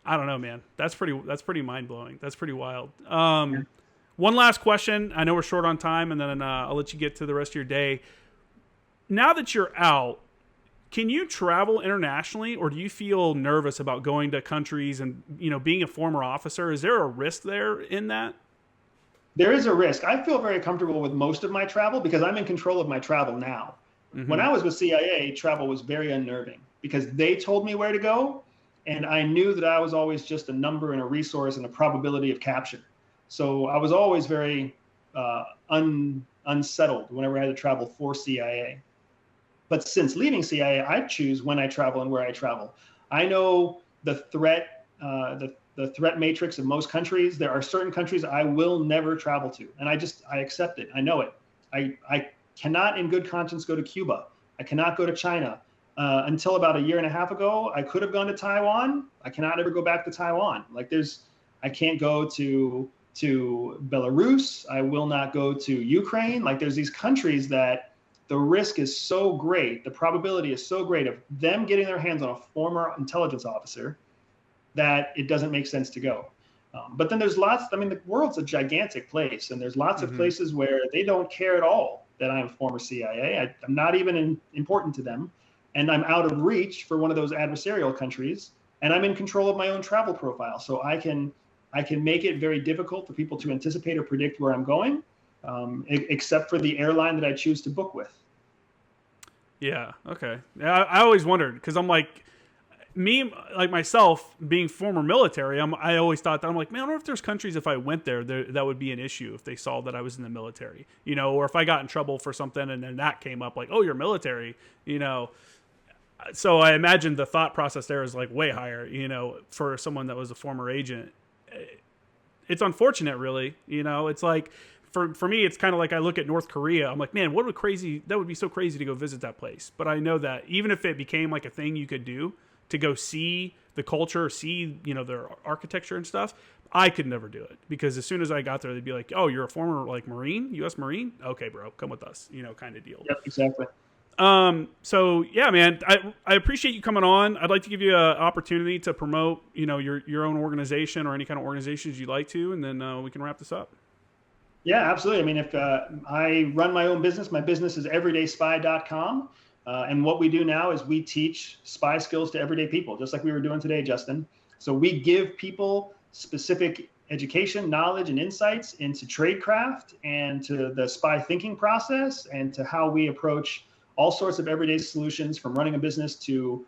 I don't know, man. That's pretty mind blowing. That's pretty wild. One last question. I know we're short on time, and then I'll let you get to the rest of your day. Now that you're out, can you travel internationally, or do you feel nervous about going to countries and, being a former officer? Is there a risk there in that? There is a risk. I feel very comfortable with most of my travel because I'm in control of my travel now. Mm-hmm. When I was with CIA, travel was very unnerving because they told me where to go, and I knew that I was always just a number and a resource and a probability of capture. So I was always very unsettled whenever I had to travel for CIA. But since leaving CIA, I choose when I travel and where I travel. I know the threat, the threat matrix of most countries. There are certain countries I will never travel to, and I accept it. I know it. I cannot, in good conscience, go to Cuba. I cannot go to China. Until about a year and a half ago, I could have gone to Taiwan. I cannot ever go back to Taiwan. I can't go to Belarus. I will not go to Ukraine. There's these countries that the risk is so great, the probability is so great of them getting their hands on a former intelligence officer that it doesn't make sense to go. But then there's lots, the world's a gigantic place, and there's lots of places where they don't care at all that I'm former CIA. I'm not even important to them, and I'm out of reach for one of those adversarial countries, and I'm in control of my own travel profile. So I can make it very difficult for people to anticipate or predict where I'm going, except for the airline that I choose to book with. Yeah. Okay. I always wondered, because I'm like, myself being former military, I always thought that, I'm like, man, I wonder if there's countries if I went there that would be an issue if they saw that I was in the military, or if I got in trouble for something and then that came up, like, oh, you're military, So I imagine the thought process there is way higher, for someone that was a former agent. it's unfortunate, really. You know, it's like for me, it's kind of like I look at North Korea. I'm like, man, that would be so crazy to go visit that place. But I know that even if it became like a thing you could do to go see the culture, see, you know, their architecture and stuff, I could never do it, because as soon as I got there, they'd be like, oh, you're a former like Marine, U.S. Marine? Okay, bro, come with us, you know, kind of deal. Yep, exactly. So yeah, man, I appreciate you coming on. I'd like to give you an opportunity to promote, you know, your own organization or any kind of organizations you'd like to, and then we can wrap this up. Yeah, absolutely. I mean, if I run my own business, my business is everydayspy.com. And what we do now is we teach spy skills to everyday people, just like we were doing today, Justin. So we give people specific education, knowledge, and insights into tradecraft and to the spy thinking process and to how we approach all sorts of everyday solutions, from running a business to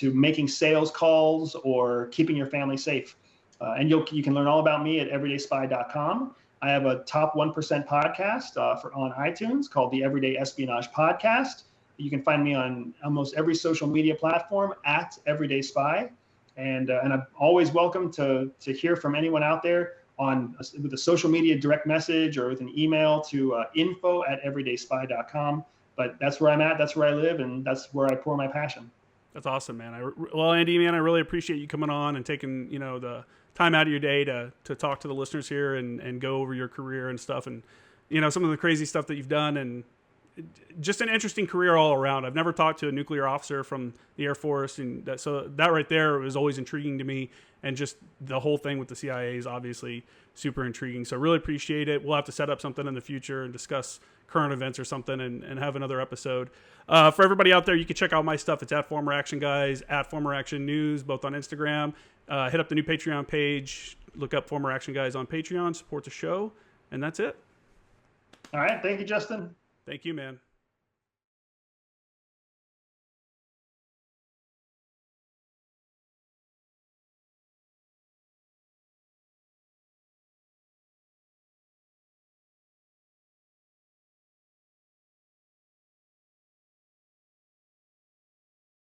making sales calls or keeping your family safe. And you can learn all about me at everydayspy.com. I have a top 1% podcast on iTunes called the Everyday Espionage Podcast. You can find me on almost every social media platform at Everyday Spy. And I'm always welcome to hear from anyone out there with a social media direct message or with an email to info@everydayspy.com. But that's where I'm at. That's where I live. And that's where I pour my passion. That's awesome, man. Well, Andy, man, I really appreciate you coming on and taking, you know, the time out of your day to talk to the listeners here and go over your career and stuff, and, you know, some of the crazy stuff that you've done, and just an interesting career all around. I've never talked to a nuclear officer from the Air Force, and so that right there was always intriguing to me, and just the whole thing with the CIA is obviously super intriguing. So really appreciate it. We'll have to set up something in the future and discuss current events or something, and have another episode. For everybody out there, you can check out my stuff. It's at Former Action Guys, at Former Action News, both on Instagram. Hit up the new Patreon page. Look up Former Action Guys on Patreon. Support the show. And that's it. All right. Thank you, Justin. Thank you, man.